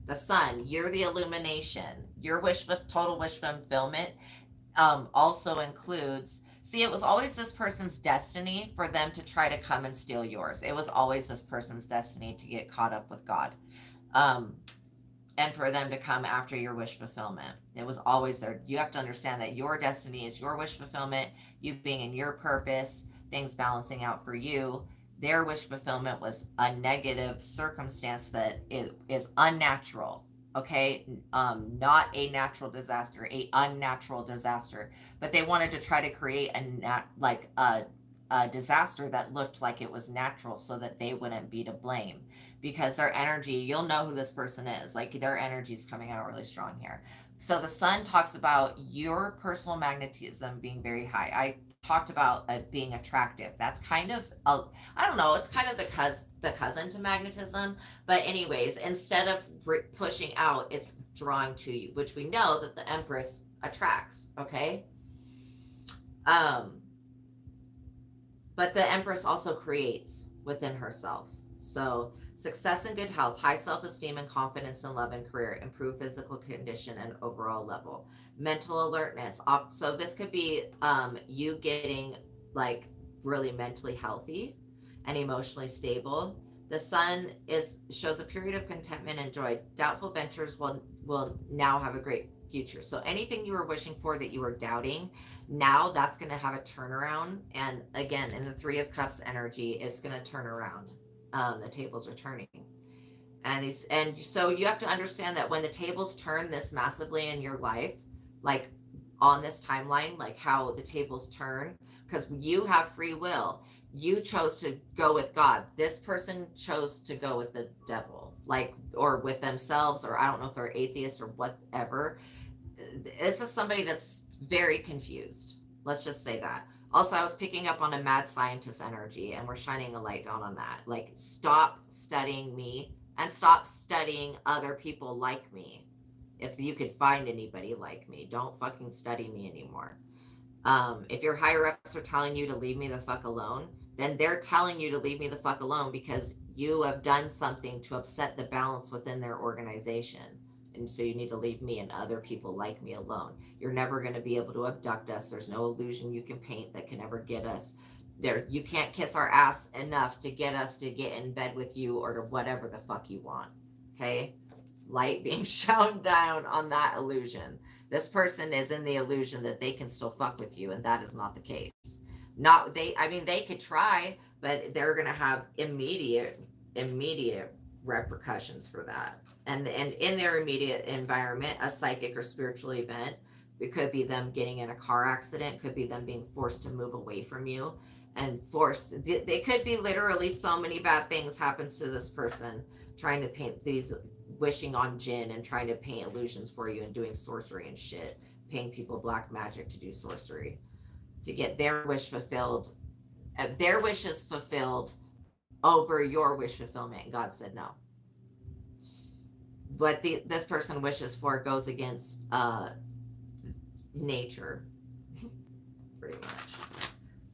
The sun, you're the illumination. Your total wish fulfillment also includes, see, it was always this person's destiny for them to try to come and steal yours. It was always this person's destiny to get caught up with God. and for them to come after your wish fulfillment. It was always there. You have to understand that your destiny is your wish fulfillment, you being in your purpose, things balancing out for you. Their wish fulfillment was a negative circumstance that is unnatural. Okay, not a natural disaster, a unnatural disaster. But they wanted to try to create a disaster that looked like it was natural, so that they wouldn't be to blame, because their energy, you'll know who this person is, like their energy is coming out really strong here. So the sun talks about your personal magnetism being very high. I talked about being attractive. That's kind of I don't know, it's kind of the cousin to magnetism. But anyways, instead of pushing out, it's drawing to you, which we know that the Empress attracts. Okay. But the Empress also creates within herself. So success and good health, high self-esteem and confidence in love and career, improved physical condition and overall level, mental alertness. So this could be you getting like really mentally healthy and emotionally stable. The sun shows a period of contentment and joy. Doubtful ventures will now have a great future. So anything you were wishing for that you were doubting, now that's going to have a turnaround. And again, in the Three of Cups energy, it's going to turn around. The tables are turning, and so you have to understand that when the tables turn this massively in your life, like on this timeline, like how the tables turn, because you have free will. You chose to go with God. This person chose to go with the devil, like, or with themselves, or I don't know if they're atheists or whatever. This is somebody that's very confused. Let's just say that. Also, I was picking up on a mad scientist energy, and we're shining a light down on that. Like, stop studying me and stop studying other people like me. If you could find anybody like me, don't fucking study me anymore. If your higher ups are telling you to leave me the fuck alone, then they're telling you to leave me the fuck alone because you have done something to upset the balance within their organization. And so you need to leave me and other people like me alone. You're never going to be able to abduct us. There's no illusion you can paint that can ever get us there. You can't kiss our ass enough to get us to get in bed with you or to whatever the fuck you want. Okay? Light being shown down on that illusion. This person is in the illusion that they can still fuck with you, and that is not the case. They could try, but they're going to have immediate repercussions for that. And in their immediate environment, a psychic or spiritual event, it could be them getting in a car accident, could be them being forced to move away from you, and they could be literally so many bad things happens to this person trying to paint these, wishing on jinn and trying to paint illusions for you and doing sorcery and shit, paying people black magic to do sorcery to get their wish fulfilled, their wishes fulfilled over your wish fulfillment. And God said no. What this person wishes for goes against nature, pretty much.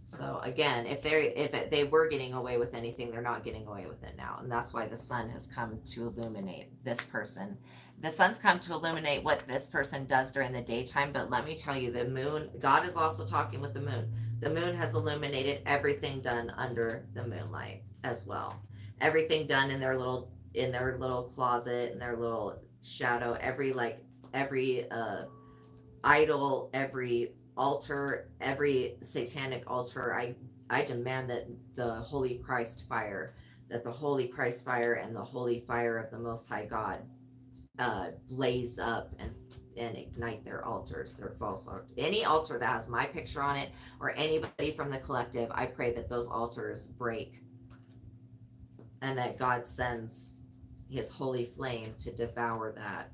So again, if they were getting away with anything, they're not getting away with it now, and that's why the sun has come to illuminate this person. The sun's come to illuminate what this person does during the daytime, but let me tell you, the moon, God is also talking with the moon. The moon has illuminated everything done under the moonlight as well. Everything done in their little closet, in their little shadow, every idol, every altar, every satanic altar. I demand that the Holy Christ fire and the holy fire of the Most High God blaze up and ignite their altars, their false altar. Any altar that has my picture on it or anybody from the collective, I pray that those altars break and that God sends his holy flame to devour that,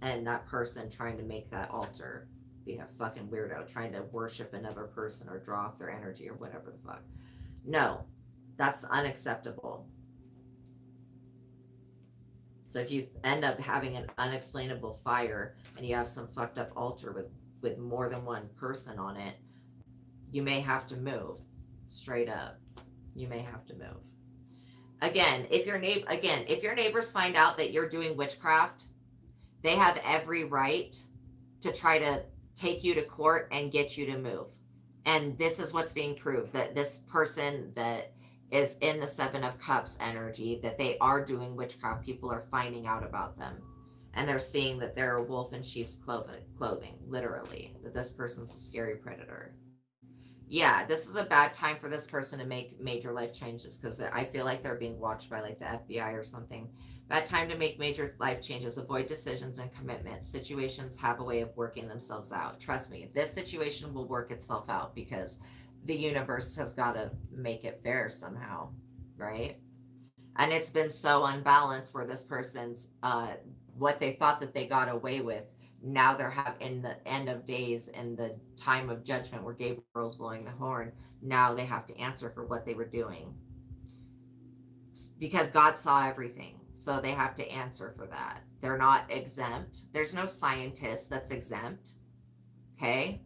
and that person trying to make that altar being a fucking weirdo, trying to worship another person or draw off their energy or whatever the fuck. No, that's unacceptable. So if you end up having an unexplainable fire and you have some fucked up altar with more than one person on it, you may have to move. Straight up, you may have to move. Again, if your neighbors find out that you're doing witchcraft, they have every right to try to take you to court and get you to move. And this is what's being proved, that this person that is in the Seven of Cups energy, that they are doing witchcraft. People are finding out about them. And they're seeing that they're a wolf in sheep's clothing, literally. That this person's a scary predator. Yeah, this is a bad time for this person to make major life changes, because I feel like they're being watched by like the FBI or something. Bad time to make major life changes. Avoid decisions and commitments. Situations have a way of working themselves out. Trust me, this situation will work itself out, because the universe has got to make it fair somehow, right? And it's been so unbalanced where this person's what they thought that they got away with, now they're in the end of days, in the time of judgment where Gabriel's blowing the horn, now they have to answer for what they were doing, because God saw everything, so they have to answer for that. They're not exempt. There's no scientist that's exempt. Okay,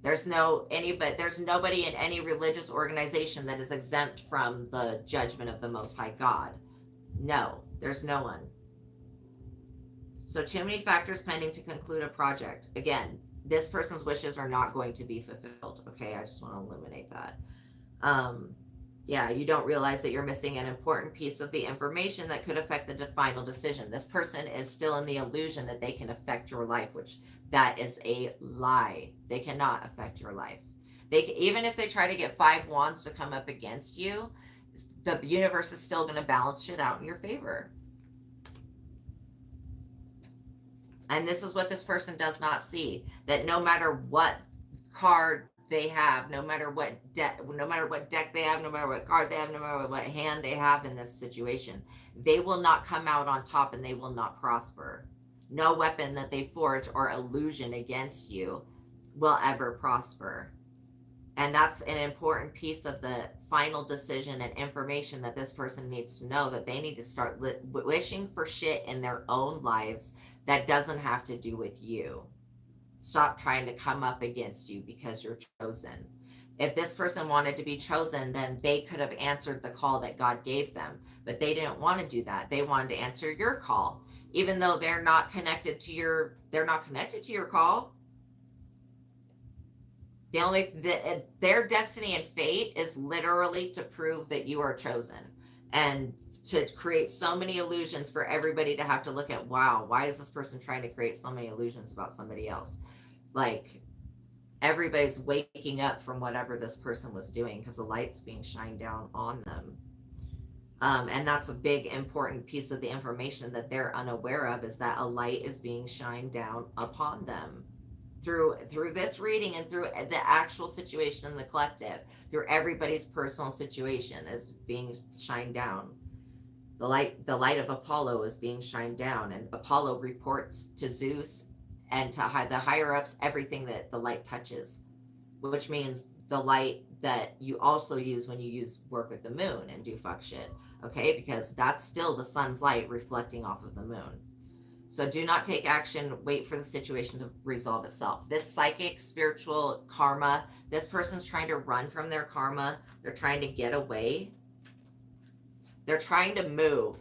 there's nobody in any religious organization that is exempt from the judgment of the Most High God. No, there's no one. So too many factors pending to conclude a project. Again, this person's wishes are not going to be fulfilled. Okay, I just want to eliminate that. Yeah, you don't realize that you're missing an important piece of the information that could affect the final decision. This person is still in the illusion that they can affect your life, which that is a lie. They cannot affect your life. Even if they try to get 5 wands to come up against you, the universe is still going to balance shit out in your favor. And this is what this person does not see, that no matter what card they have, no matter what deck they have, no matter what card they have, no matter what hand they have in this situation, they will not come out on top, and they will not prosper. No weapon that they forge or illusion against you will ever prosper. And that's an important piece of the final decision and information that this person needs to know, that they need to start wishing for shit in their own lives that doesn't have to do with you. Stop trying to come up against you because you're chosen. If this person wanted to be chosen, then they could have answered the call that God gave them, but they didn't want to do that. They wanted to answer your call, even though they're not connected to your call. Their destiny and fate is literally to prove that you are chosen, and to create so many illusions for everybody to have to look at, wow, why is this person trying to create so many illusions about somebody else? Like, everybody's waking up from whatever this person was doing, because the light's being shined down on them. And that's a big important piece of the information that they're unaware of, is that a light is being shined down upon them through this reading, and through the actual situation in the collective, through everybody's personal situation is being shined down. The light of Apollo is being shined down, and Apollo reports to Zeus and to the higher ups everything that the light touches, which means the light that you also use when you work with the moon and do fuck shit. Okay, because that's still the sun's light reflecting off of the moon. So do not take action. Wait for the situation to resolve itself. This psychic, spiritual karma, this person's trying to run from their karma. They're trying to get away. They're trying to move.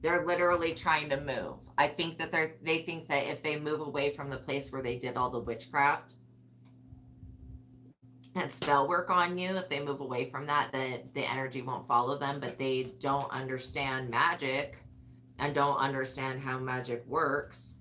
They're literally trying to move. I think that they think that if they move away from the place where they did all the witchcraft and spell work on you, if they move away from that, the energy won't follow them. But they don't understand magic and don't understand how magic works.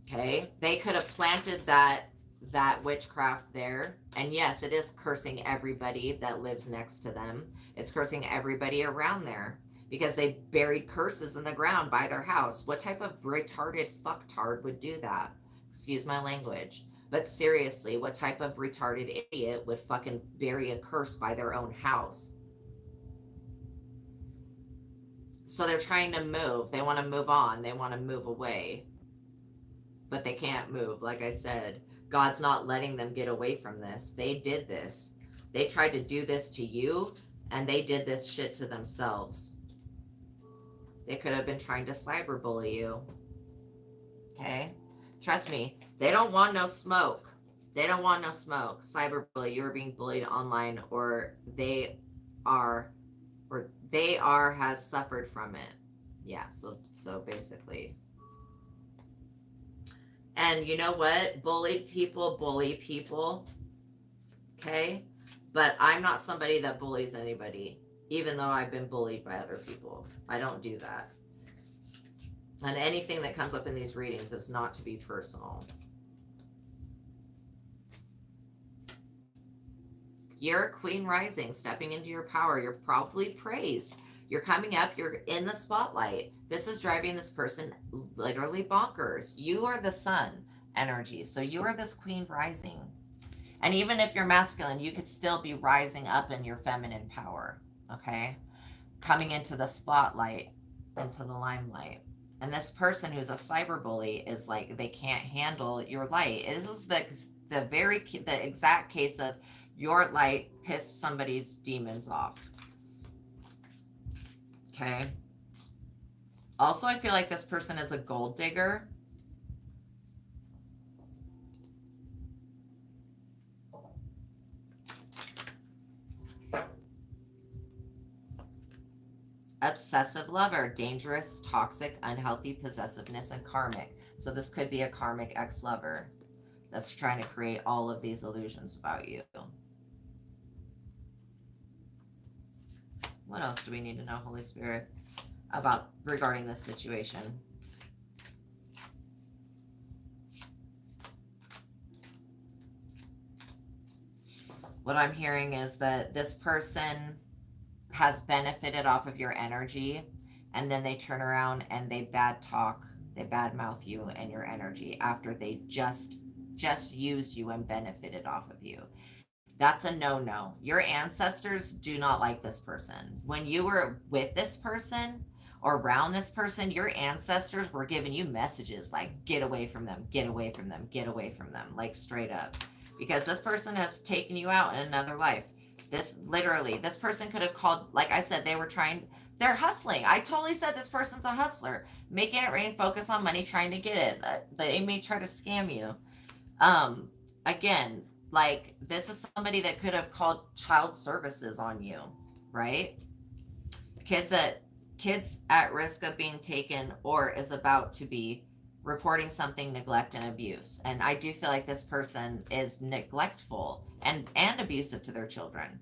Okay, they could have planted that witchcraft there, and yes, it is cursing everybody that lives next to them. It's cursing everybody around there, because they buried curses in the ground by their house. What type of retarded fucktard would do that? Excuse my language, but seriously, what type of retarded idiot would fucking bury a curse by their own house? So they're trying to move. They want to move on. They want to move away. But they can't move. Like I said, God's not letting them get away from this. They did this. They tried to do this to you, and they did this shit to themselves. They could have been trying to cyberbully you. Okay? Trust me, they don't want no smoke. They don't want no smoke. Cyberbully, you're being bullied online, or they are has suffered from it. Yeah, so basically. And you know what? Bullied people bully people. Okay? But I'm not somebody that bullies anybody. even though I've been bullied by other people. I don't do that. And anything that comes up in these readings is not to be personal. You're Queen Rising, stepping into your power. You're probably praised. You're coming up, you're in the spotlight. This is driving this person literally bonkers. You are the sun energy. So you are this Queen Rising. And even if you're masculine, you could still be rising up in your feminine power. Okay? Coming into the spotlight, into the limelight. And this person who's a cyber bully is like, they can't handle your light. This is the exact case of your light pissed somebody's demons off. Okay. Also, I feel like this person is a gold digger. Obsessive lover, dangerous, toxic, unhealthy possessiveness, and karmic. So this could be a karmic ex-lover that's trying to create all of these illusions about you. What else do we need to know, Holy Spirit, about regarding this situation? What I'm hearing is that this person has benefited off of your energy, and then they turn around and they bad mouth you and your energy after they just used you and benefited off of you. That's a no-no. Your ancestors do not like this person. When you were with this person or around this person, your ancestors were giving you messages like, get away from them, get away from them, get away from them, like straight up. Because this person has taken you out in another life. This person could have called, like I said, they're hustling. I totally said this person's a hustler. Making it rain, focus on money, trying to get it. They may try to scam you. Again, like, this is somebody that could have called child services on you, right? Kids at risk of being taken or is about to be reporting something, neglect and abuse. And I do feel like this person is neglectful and abusive to their children.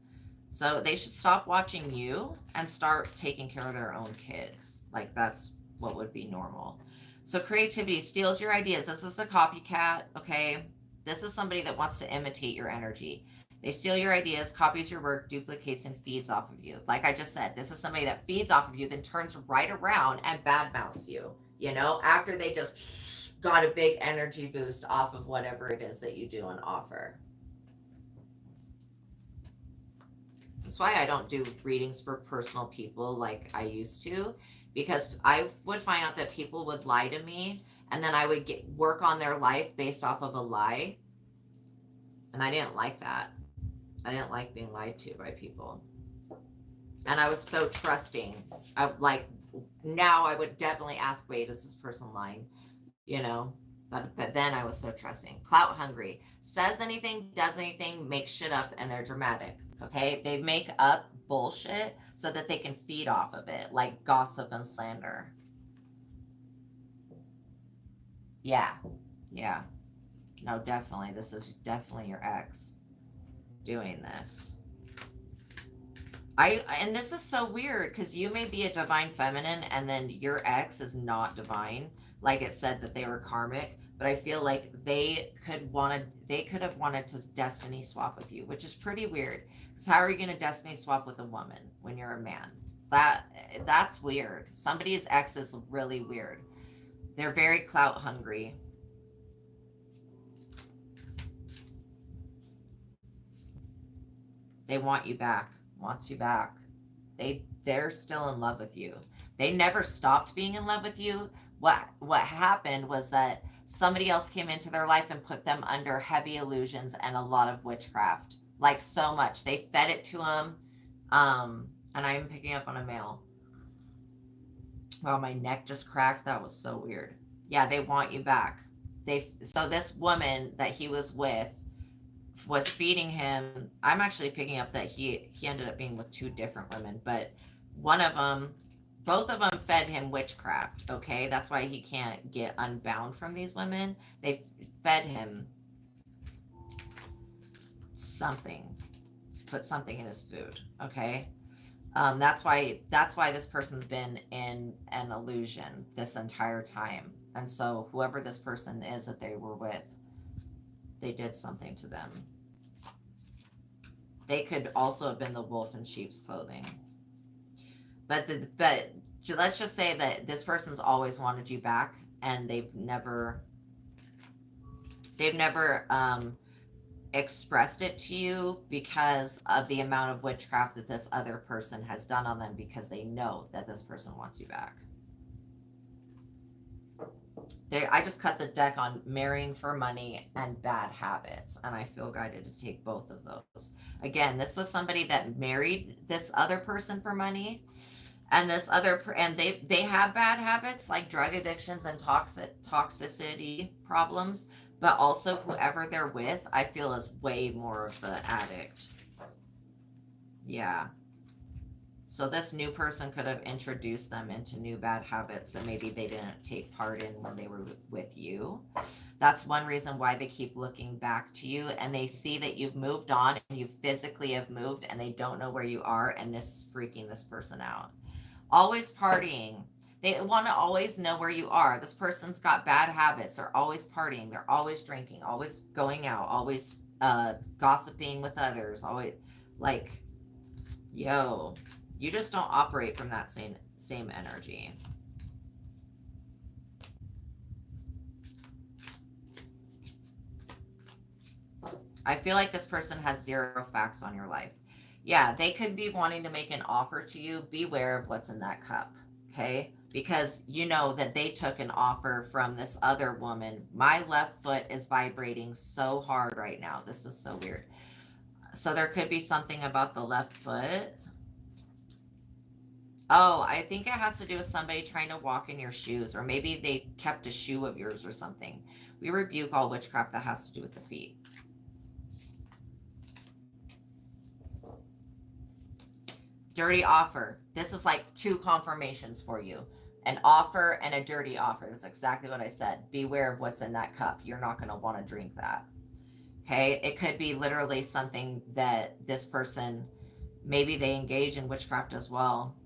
So they should stop watching you and start taking care of their own kids. Like, that's what would be normal. So creativity steals your ideas. This is a copycat, okay? This is somebody that wants to imitate your energy. They steal your ideas, copies your work, duplicates, and feeds off of you. Like I just said, this is somebody that feeds off of you, then turns right around and badmouths you, after they just got a big energy boost off of whatever it is that you do and offer. That's why I don't do readings for personal people like I used to, because I would find out that people would lie to me, and then I would work on their life based off of a lie. And I didn't like that. I didn't like being lied to by people. And I was so trusting. Now I would definitely ask, wait, is this person lying? But then I was so trusting. Clout hungry. Says anything, does anything, makes shit up, and they're dramatic. Okay? They make up bullshit so that they can feed off of it, like gossip and slander. Yeah. No, definitely. This is definitely your ex doing this. And this is so weird because you may be a divine feminine and then your ex is not divine. Like it said that they were karmic, but I feel like they could have wanted to destiny swap with you, which is pretty weird. Because how are you going to destiny swap with a woman when you're a man? That's weird. Somebody's ex is really weird. They're very clout hungry. They want you back. Wants you back. They're still in love with you. They never stopped being in love with you. What happened was that somebody else came into their life and put them under heavy illusions and a lot of witchcraft. Like, so much. They fed it to them. And I'm picking up on a male. Wow, my neck just cracked. That was so weird. Yeah, they want you back. So this woman that he was with was feeding him. I'm actually picking up that he ended up being with two different women, but both of them fed him witchcraft. Okay, that's why he can't get unbound from these women. They fed him something, put something in his food. Okay, That's why this person's been in an illusion this entire time. And so whoever this person is that they were with, they did something to them. They could also have been the wolf in sheep's clothing. But let's just say that this person's always wanted you back, and they've never expressed it to you because of the amount of witchcraft that this other person has done on them, because they know that this person wants you back. I just cut the deck on marrying for money and bad habits, and I feel guided to take both of those. Again, this was somebody that married this other person for money, and they have bad habits like drug addictions and toxicity problems, but also whoever they're with, I feel, is way more of the addict. Yeah. So this new person could have introduced them into new bad habits that maybe they didn't take part in when they were with you. That's one reason why they keep looking back to you, and they see that you've moved on and you physically have moved, and they don't know where you are, and this is freaking this person out. Always partying. They want to always know where you are. This person's got bad habits. They're always partying. They're always drinking, always going out, always gossiping with others. Always like, yo, you just don't operate from that same energy. I feel like this person has zero facts on your life. Yeah, they could be wanting to make an offer to you. Beware of what's in that cup, okay? Because you know that they took an offer from this other woman. My left foot is vibrating so hard right now. This is so weird. So there could be something about the left foot. Oh, I think it has to do with somebody trying to walk in your shoes, or maybe they kept a shoe of yours or something. We rebuke all witchcraft that has to do with the feet. Dirty offer. This is like two confirmations for you. An offer and a dirty offer. That's exactly what I said. Beware of what's in that cup. You're not going to want to drink that. Okay? It could be literally something that this person, maybe they engage in witchcraft as well,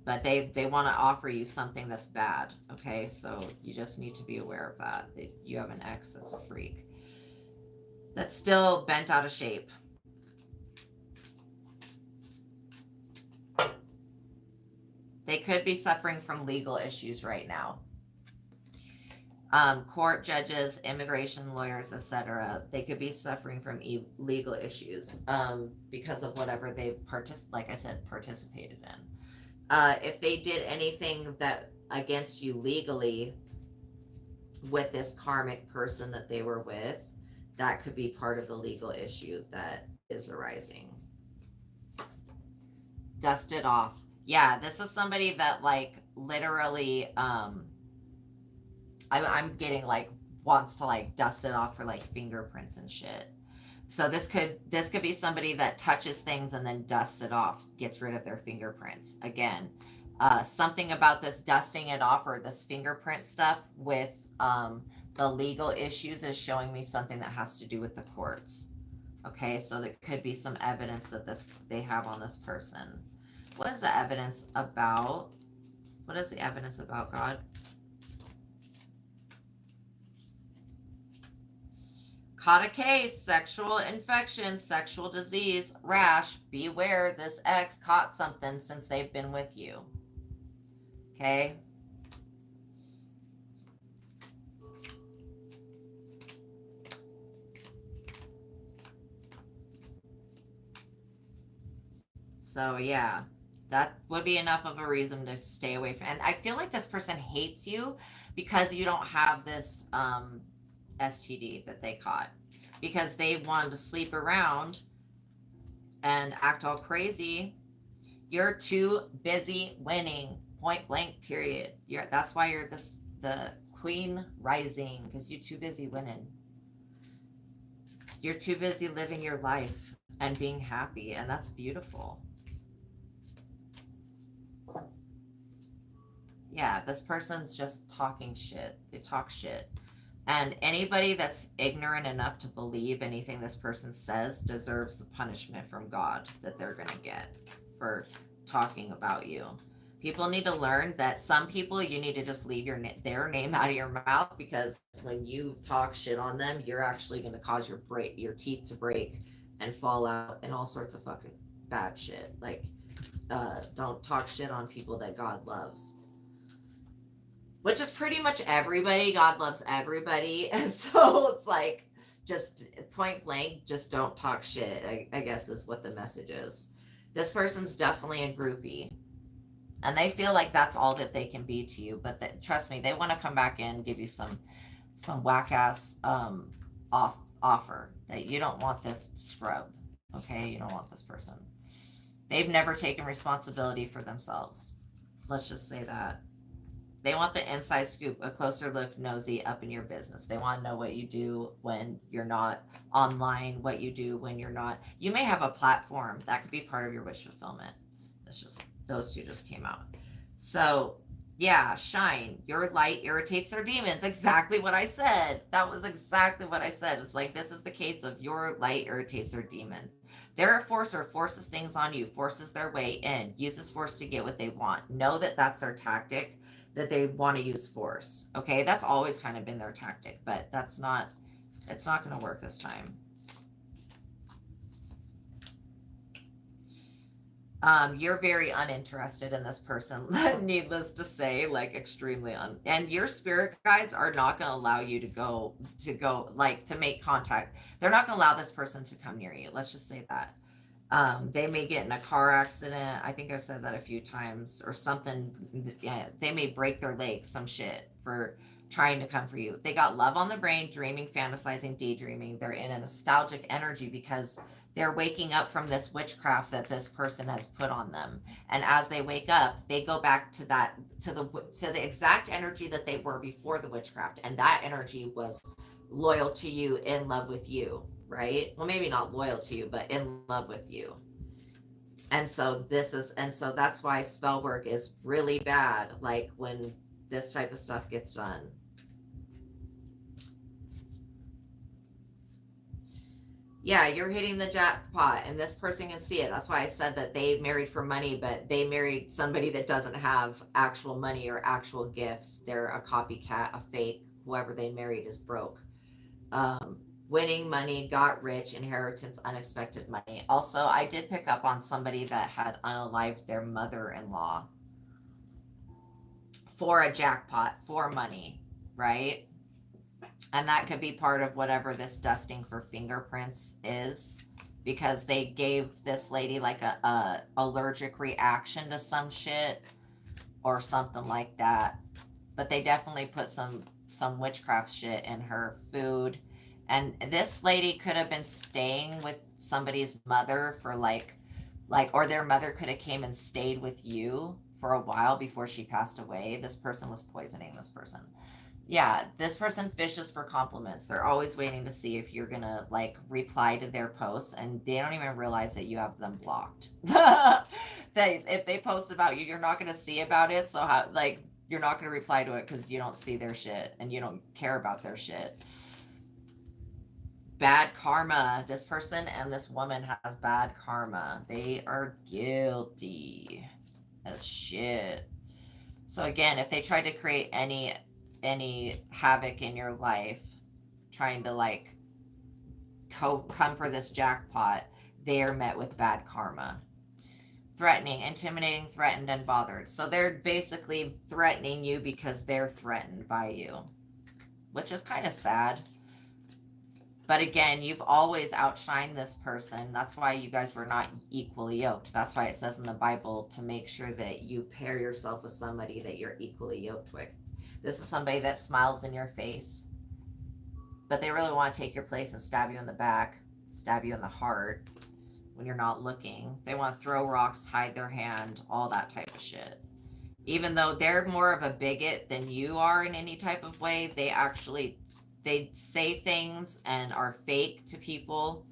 but they want to offer you something that's bad. Okay? So you just need to be aware of that. You have an ex that's a freak, that's still bent out of shape. They could be suffering from legal issues right now. Court judges, immigration lawyers, etc. They could be suffering from legal issues because of whatever they've participated in. If they did anything that against you legally with this karmic person that they were with, that could be part of the legal issue that is arising. Dust it off. Yeah, this is somebody that like literally I'm getting like wants to like dust it off for like fingerprints and shit. So this could be somebody that touches things and then dusts it off, gets rid of their fingerprints. Again, something about this dusting it off or this fingerprint stuff with the legal issues is showing me something that has to do with the courts. Okay, so there could be some evidence that they have on this person. What is the evidence about? What is the evidence about, God? Caught a case, sexual infection, sexual disease, rash. Beware, this ex caught something since they've been with you. Okay? So, yeah. That would be enough of a reason to stay away from. And I feel like this person hates you because you don't have this STD that they caught, because they wanted to sleep around and act all crazy. You're too busy winning, point blank, period. That's why you're the queen rising, because you're too busy winning. You're too busy living your life and being happy, and that's beautiful. Yeah, this person's just talking shit. They talk shit. And anybody that's ignorant enough to believe anything this person says deserves the punishment from God that they're going to get for talking about you. People need to learn that some people you need to just leave their name out of your mouth, because when you talk shit on them, you're actually going to cause your teeth to break and fall out and all sorts of fucking bad shit. Like, don't talk shit on people that God loves, which is pretty much everybody. God loves everybody, and so it's like, just point blank, just don't talk shit. I guess is what the message is. This person's definitely a groupie, and they feel like that's all that they can be to you. But trust me, they want to come back in, give you some whack ass offer that you don't want this scrub. Okay, you don't want this person. They've never taken responsibility for themselves. Let's just say that. They want the inside scoop, a closer look, nosy up in your business. They want to know what you do when you're not online, what you do when you're not. You may have a platform that could be part of your wish fulfillment. That's just, those two just came out. So, yeah, shine. Your light irritates their demons. Exactly what I said. That was exactly what I said. It's like, this is the case of your light irritates their demons. They're a forcer, forces things on you, forces their way in, uses force to get what they want. Know that that's their tactic, that they want to use force. Okay, that's always kind of been their tactic, but it's not going to work this time. You're very uninterested in this person, needless to say, like extremely and your spirit guides are not going to allow you to go like to make contact. They're not going to allow this person to come near you. Let's just say that. They may get in a car accident. I think I've said that a few times, or something. Yeah, they may break their leg, some shit, for trying to come for you. They got love on the brain, dreaming, fantasizing, daydreaming. They're in a nostalgic energy because they're waking up from this witchcraft that this person has put on them. And as they wake up, they go back to the exact energy that they were before the witchcraft. And that energy was loyal to you, in love with you, right? Well, maybe not loyal to you, but in love with you. And so that's why spell work is really bad, like when this type of stuff gets done. Yeah, you're hitting the jackpot, and this person can see it. That's why I said that they married for money, but they married somebody that doesn't have actual money or actual gifts. They're a copycat, a fake. Whoever they married is broke. Winning money, got rich, inheritance, unexpected money. Also, I did pick up on somebody that had unalived their mother-in-law for a jackpot, for money, right? And that could be part of whatever this dusting for fingerprints is, because they gave this lady like a allergic reaction to some shit or something like that. But they definitely put some witchcraft shit in her food. And this lady could have been staying with somebody's mother for like or their mother could have came and stayed with you for a while before she passed away. This person was poisoning this person. Yeah, this person fishes for compliments. They're always waiting to see if you're gonna like reply to their posts, and they don't even realize that you have them blocked. If they post about you, you're not gonna see about it. So how, like, you're not gonna reply to it because you don't see their shit and you don't care about their shit. Bad karma. This person and this woman has bad karma. They are guilty as shit. So again, if they try to create any havoc in your life, trying to like come for this jackpot, they are met with bad karma. Threatening, intimidating, threatened, and bothered. So they're basically threatening you because they're threatened by you, which is kind of sad. But again, you've always outshined this person. That's why you guys were not equally yoked. That's why it says in the Bible to make sure that you pair yourself with somebody that you're equally yoked with. This is somebody that smiles in your face, but they really want to take your place and stab you in the back, stab you in the heart when you're not looking. They want to throw rocks, hide their hand, all that type of shit. Even though they're more of a bigot than you are in any type of way, they say things and are fake to people,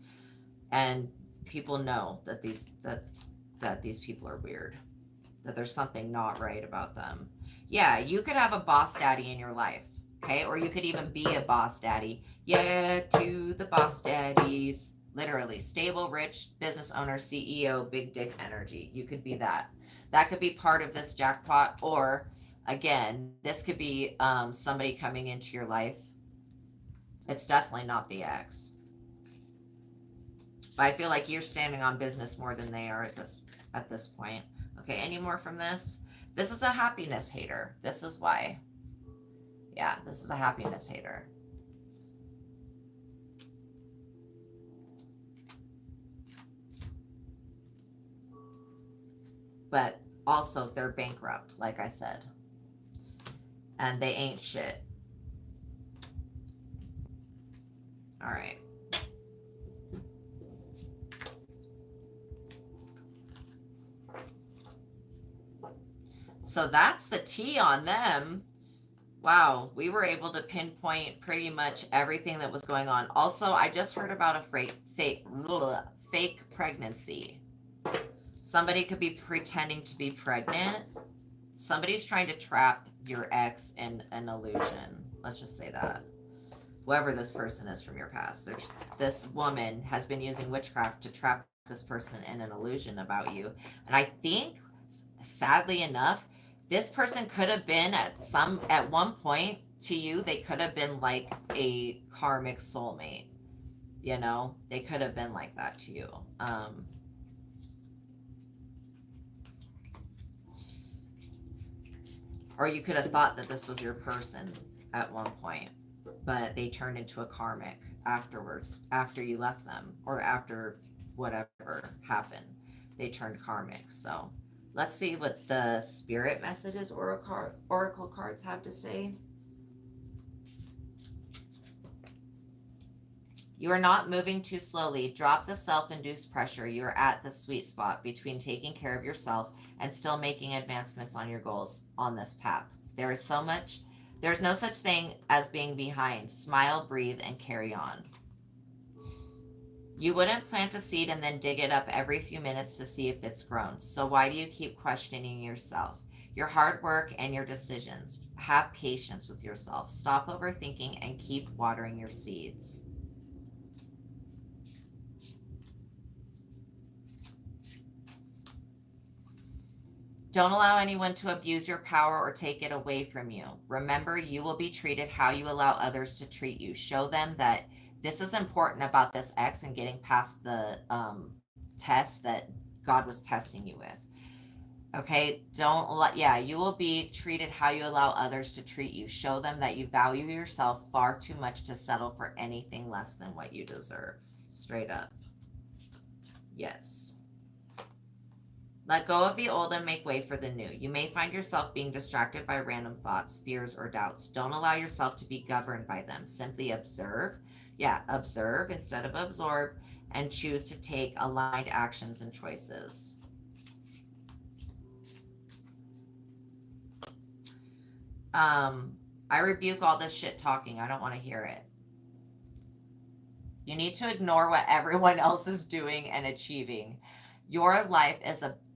and people know that these people are weird, that there's something not right about them. Yeah, you could have a boss daddy in your life, okay? Or you could even be a boss daddy. Yeah, to the boss daddies. Literally stable, rich business owner, CEO, big dick energy. You could be that. That could be part of this jackpot. Or again, this could be somebody coming into your life. It's definitely not the ex. But I feel like you're standing on business more than they are at this point. Okay, any more from this? This is a happiness hater. This is why. Yeah, this is a happiness hater. But also they're bankrupt, like I said. And they ain't shit. All right. So that's the tea on them. Wow, we were able to pinpoint pretty much everything that was going on. Also, I just heard about a fake pregnancy. Somebody could be pretending to be pregnant. Somebody's trying to trap your ex in an illusion. Let's just say that. Whoever this person is from your past, this woman has been using witchcraft to trap this person in an illusion about you. And I think, sadly enough, this person could have been at one point to you, they could have been like a karmic soulmate. You know, they could have been like that to you. Or you could have thought that this was your person at one point, but they turned into a karmic afterwards, after you left them, or after whatever happened. They turned karmic. So let's see what the spirit messages oracle cards have to say. You are not moving too slowly. Drop the self-induced pressure. You are at the sweet spot between taking care of yourself and still making advancements on your goals on this path. There's no such thing as being behind. Smile, breathe, and carry on. You wouldn't plant a seed and then dig it up every few minutes to see if it's grown. So why do you keep questioning yourself? Your hard work and your decisions. Have patience with yourself. Stop overthinking and keep watering your seeds. Don't allow anyone to abuse your power or take it away from you. Remember, you will be treated how you allow others to treat you. Show them that this is important about this ex and getting past the test that God was testing you with. Okay, you will be treated how you allow others to treat you. Show them that you value yourself far too much to settle for anything less than what you deserve. Straight up. Yes. Let go of the old and make way for the new. You may find yourself being distracted by random thoughts, fears, or doubts. Don't allow yourself to be governed by them. Simply observe. Yeah, observe instead of absorb, and choose to take aligned actions and choices. I rebuke all this shit talking. I don't want to hear it. You need to ignore what everyone else is doing and achieving. Your life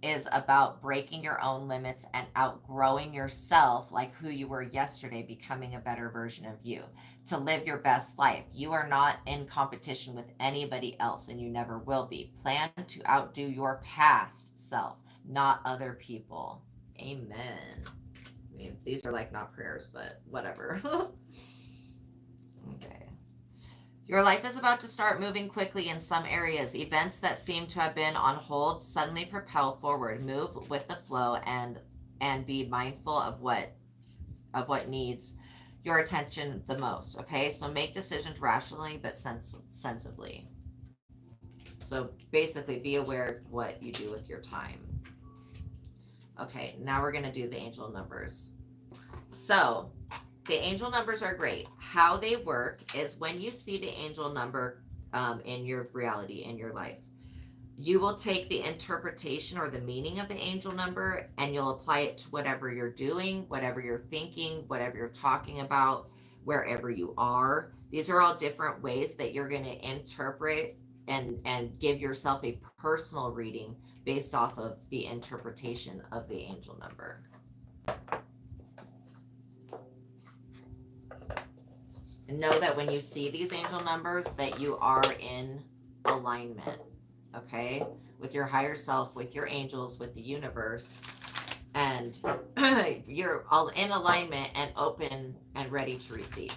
is about breaking your own limits and outgrowing yourself, like who you were yesterday, becoming a better version of you, to live your best life. You are not in competition with anybody else, and you never will be. Plan to outdo your past self, not other people. Amen. I mean, these are like not prayers, but whatever. Okay. Your life is about to start moving quickly in some areas. Events that seem to have been on hold suddenly propel forward. Move with the flow and be mindful of what needs your attention the most. Okay, so make decisions rationally but sensibly. So basically, be aware of what you do with your time. Okay, now we're gonna do the angel numbers. So the angel numbers are great. How they work is when you see the angel number in your reality, in your life, you will take the interpretation or the meaning of the angel number and you'll apply it to whatever you're doing, whatever you're thinking, whatever you're talking about, wherever you are. These are all different ways that you're going to interpret and give yourself a personal reading based off of the interpretation of the angel number. And know that when you see these angel numbers, that you are in alignment, okay, with your higher self, with your angels, with the universe, and you're all in alignment and open and ready to receive.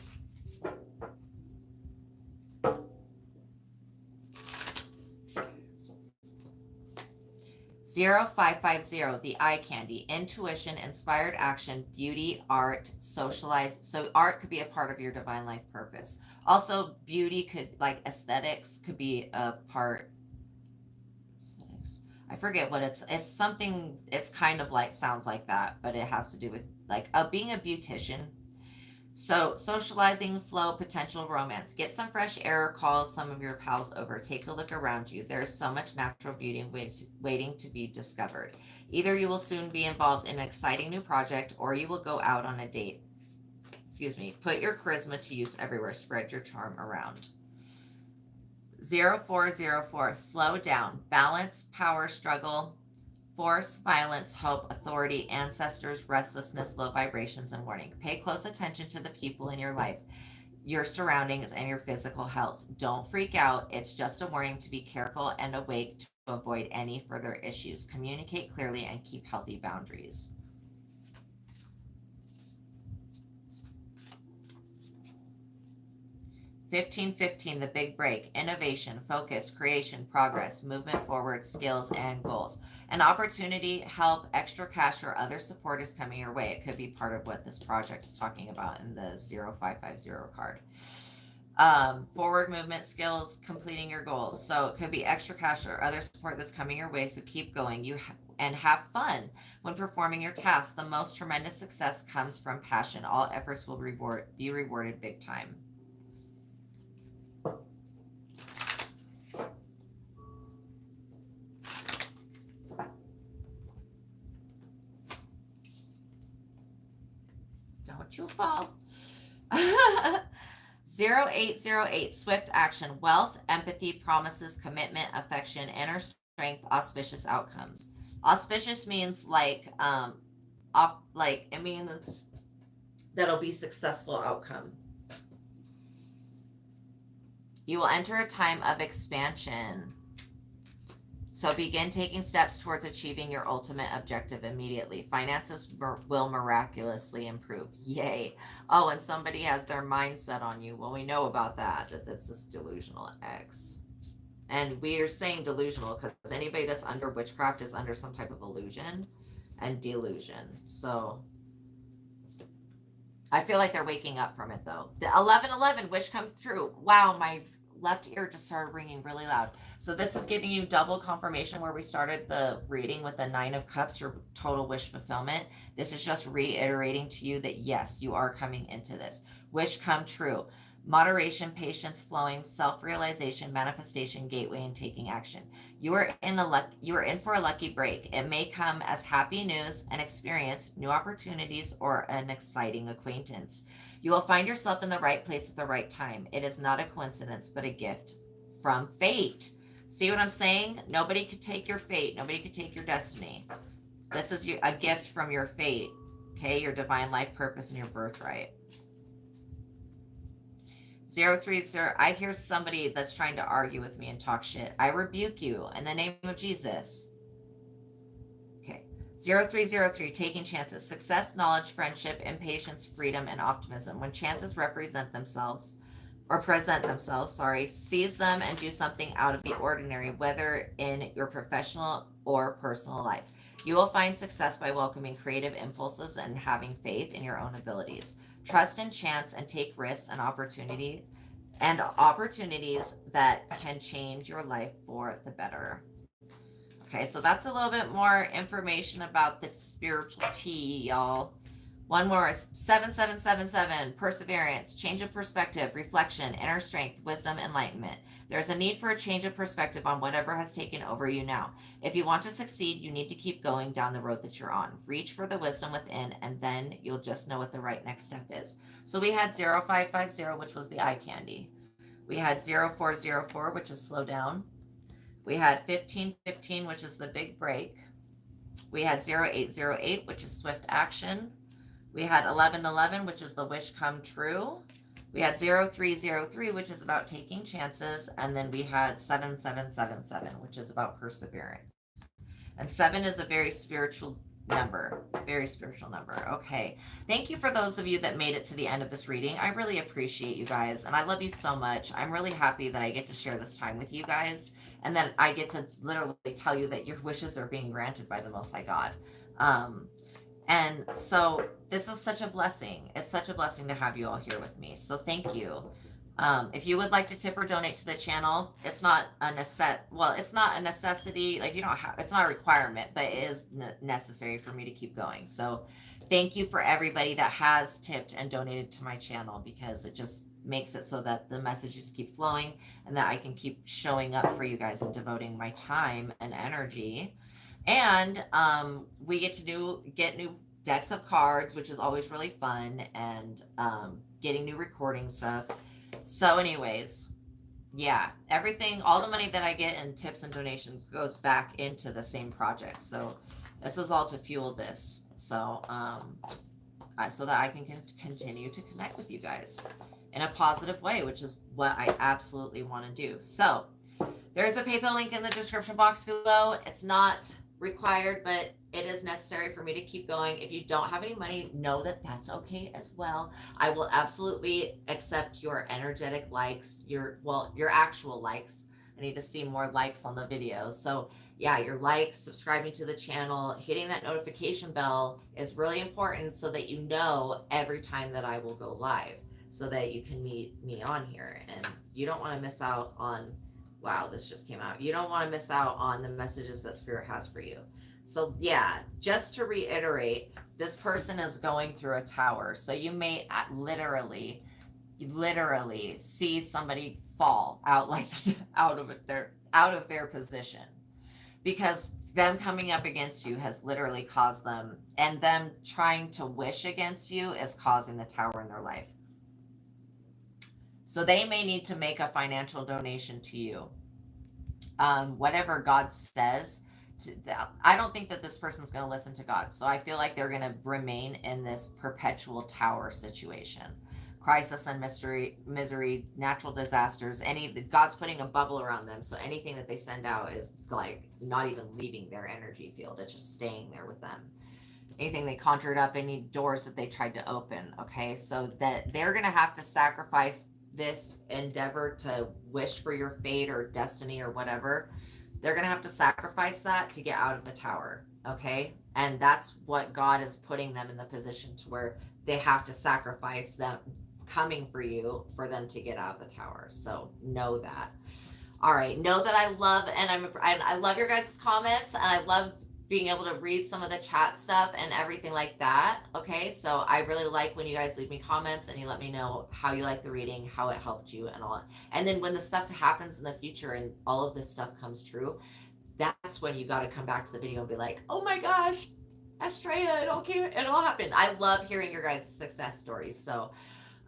0550, the eye candy, intuition, inspired action, beauty, art, socialize. So art could be a part of your divine life purpose. Also, beauty could, like aesthetics, could be a part. Aesthetics. I forget what it's something. It's kind of like sounds like that, but it has to do with like being a beautician. So, socializing, flow, potential romance. Get some fresh air, call some of your pals over. Take a look around you. There's so much natural beauty waiting to be discovered. Either you will soon be involved in an exciting new project or you will go out on a date. Excuse me. Put your charisma to use everywhere. Spread your charm around. 0404. Slow down. Balance, power, struggle, force, violence, hope, authority, ancestors, restlessness, low vibrations, and warning. Pay close attention to the people in your life, your surroundings, and your physical health. Don't freak out. It's just a warning to be careful and awake to avoid any further issues. Communicate clearly and keep healthy boundaries. 1515, the big break, innovation, focus, creation, progress, movement forward, skills, and goals. An opportunity, help, extra cash, or other support is coming your way. It could be part of what this project is talking about in the 0550 card. Forward movement, skills, completing your goals. So it could be extra cash or other support that's coming your way. So keep going. And have fun when performing your tasks. The most tremendous success comes from passion. All efforts will be rewarded big time. Don't you fall. 0808, swift action, wealth, empathy, promises, commitment, affection, inner strength, auspicious outcomes. Auspicious means like it means that'll be successful outcome. You will enter a time of expansion. So begin taking steps towards achieving your ultimate objective immediately. Finances will miraculously improve. Yay. Oh, and somebody has their mindset on you. Well, we know about that that's this delusional X. And we are saying delusional because anybody that's under witchcraft is under some type of illusion and delusion. So I feel like they're waking up from it though. The 1111 wish come through. Wow, my left ear just started ringing really loud. So this is giving you double confirmation where we started the reading with the 9 of Cups, your total wish fulfillment. This is just reiterating to you that yes, you are coming into this. Wish come true. Moderation, patience, flowing, self-realization, manifestation, gateway, and taking action. You are in for a lucky break. It may come as happy news, an experience, new opportunities, or an exciting acquaintance. You will find yourself in the right place at the right time. It is not a coincidence, but a gift from fate. See what I'm saying? Nobody could take your fate. Nobody could take your destiny. This is a gift from your fate, okay? Your divine life purpose and your birthright. 030, I hear somebody that's trying to argue with me and talk shit. I rebuke you in the name of Jesus. Okay. 0303, taking chances. Success, knowledge, friendship, impatience, freedom, and optimism. When chances present themselves, seize them and do something out of the ordinary, whether in your professional or personal life. You will find success by welcoming creative impulses and having faith in your own abilities. Trust in chance and take risks and opportunities that can change your life for the better. Okay, so that's a little bit more information about the spiritual tea, y'all. One more is 7777, perseverance, change of perspective, reflection, inner strength, wisdom, enlightenment. There's a need for a change of perspective on whatever has taken over you now. If you want to succeed, you need to keep going down the road that you're on. Reach for the wisdom within, and then you'll just know what the right next step is. So we had 0550, which was the eye candy. We had 0404, which is slow down. We had 1515, which is the big break. We had 0808, which is swift action. We had 1111, which is the wish come true. We had 0303, which is about taking chances, and then we had 7777, which is about perseverance. And 7 is a very spiritual number. Very spiritual number. Okay. Thank you for those of you that made it to the end of this reading. I really appreciate you guys, and I love you so much. I'm really happy that I get to share this time with you guys, and that I get to literally tell you that your wishes are being granted by the Most High God. And so this is such a blessing. It's such a blessing to have you all here with me. So thank you. If you would like to tip or donate to the channel, it's not a it's not a necessity. Like, you don't have, it's not a requirement, but it is necessary for me to keep going. So thank you for everybody that has tipped and donated to my channel, because it just makes it so that the messages keep flowing and that I can keep showing up for you guys and devoting my time and energy. And we get to get new decks of cards, which is always really fun, and getting new recording stuff. So anyways, yeah, everything, all the money that I get in tips and donations goes back into the same project. So this is all to fuel this. So so that I can continue to connect with you guys in a positive way, which is what I absolutely want to do. So there's a PayPal link in the description box below. It's not required, but it is necessary for me to keep going. If you don't have any money, know that that's okay as well. I will absolutely accept your energetic likes, your actual likes. I need to see more likes on the videos. So yeah, your likes, subscribing to the channel, hitting that notification bell is really important, so that you know every time that I will go live, so that you can meet me on here. And you don't want to miss out on, wow, this just came out. You don't want to miss out on the messages that Spirit has for you. So yeah, just to reiterate, this person is going through a tower. So you may literally see somebody fall out, like out of their position, because them coming up against you has literally caused them, and them trying to wish against you is causing the tower in their life. So they may need to make a financial donation to you. Whatever God says. I don't think that this person's going to listen to God. So I feel like they're going to remain in this perpetual tower situation. Crisis and misery, natural disasters, God's putting a bubble around them. So anything that they send out is like not even leaving their energy field. It's just staying there with them. Anything they conjured up, any doors that they tried to open. Okay. So that they're going to have to sacrifice this endeavor to wish for your fate or destiny or whatever. They're going to have to sacrifice that to get out of the tower. Okay. And that's what God is putting them in the position to where they have to sacrifice them coming for you for them to get out of the tower. So know that. All right. Know that I love, and I love your guys' comments, and I love being able to read some of the chat stuff and everything like that. Okay. So I really like when you guys leave me comments and you let me know how you like the reading, how it helped you, and all. And then when the stuff happens in the future and all of this stuff comes true, that's when you got to come back to the video and be like, oh my gosh, Astraea, it all happened. I love hearing your guys' success stories. So,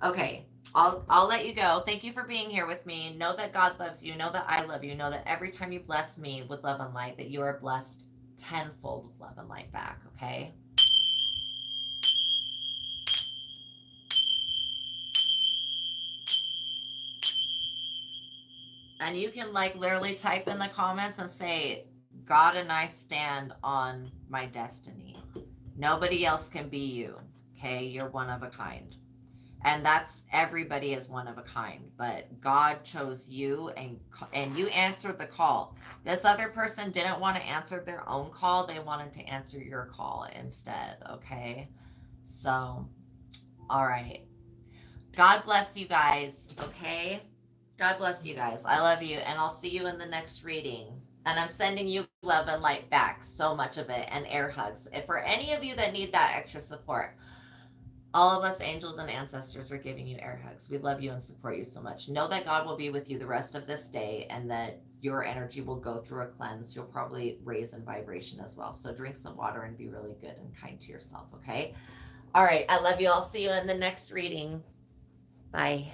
okay. I'll let you go. Thank you for being here with me. Know that God loves you. Know that I love you. Know that every time you bless me with love and light, that you are blessed tenfold with love and light back. Okay. And you can like literally type in the comments and say, God and I stand on my destiny. Nobody else can be you. Okay. You're one of a kind. And that's, everybody is one of a kind, but God chose you, and you answered the call. This other person didn't want to answer their own call. They wanted to answer your call instead. Okay. So, all right. God bless you guys. Okay. God bless you guys. I love you, and I'll see you in the next reading. And I'm sending you love and light back, so much of it, and air hugs. If for any of you that need that extra support, all of us angels and ancestors are giving you air hugs. We love you and support you so much. Know that God will be with you the rest of this day, and that your energy will go through a cleanse. You'll probably raise in vibration as well. So drink some water and be really good and kind to yourself, okay? All right. I love you. I'll see you in the next reading. Bye.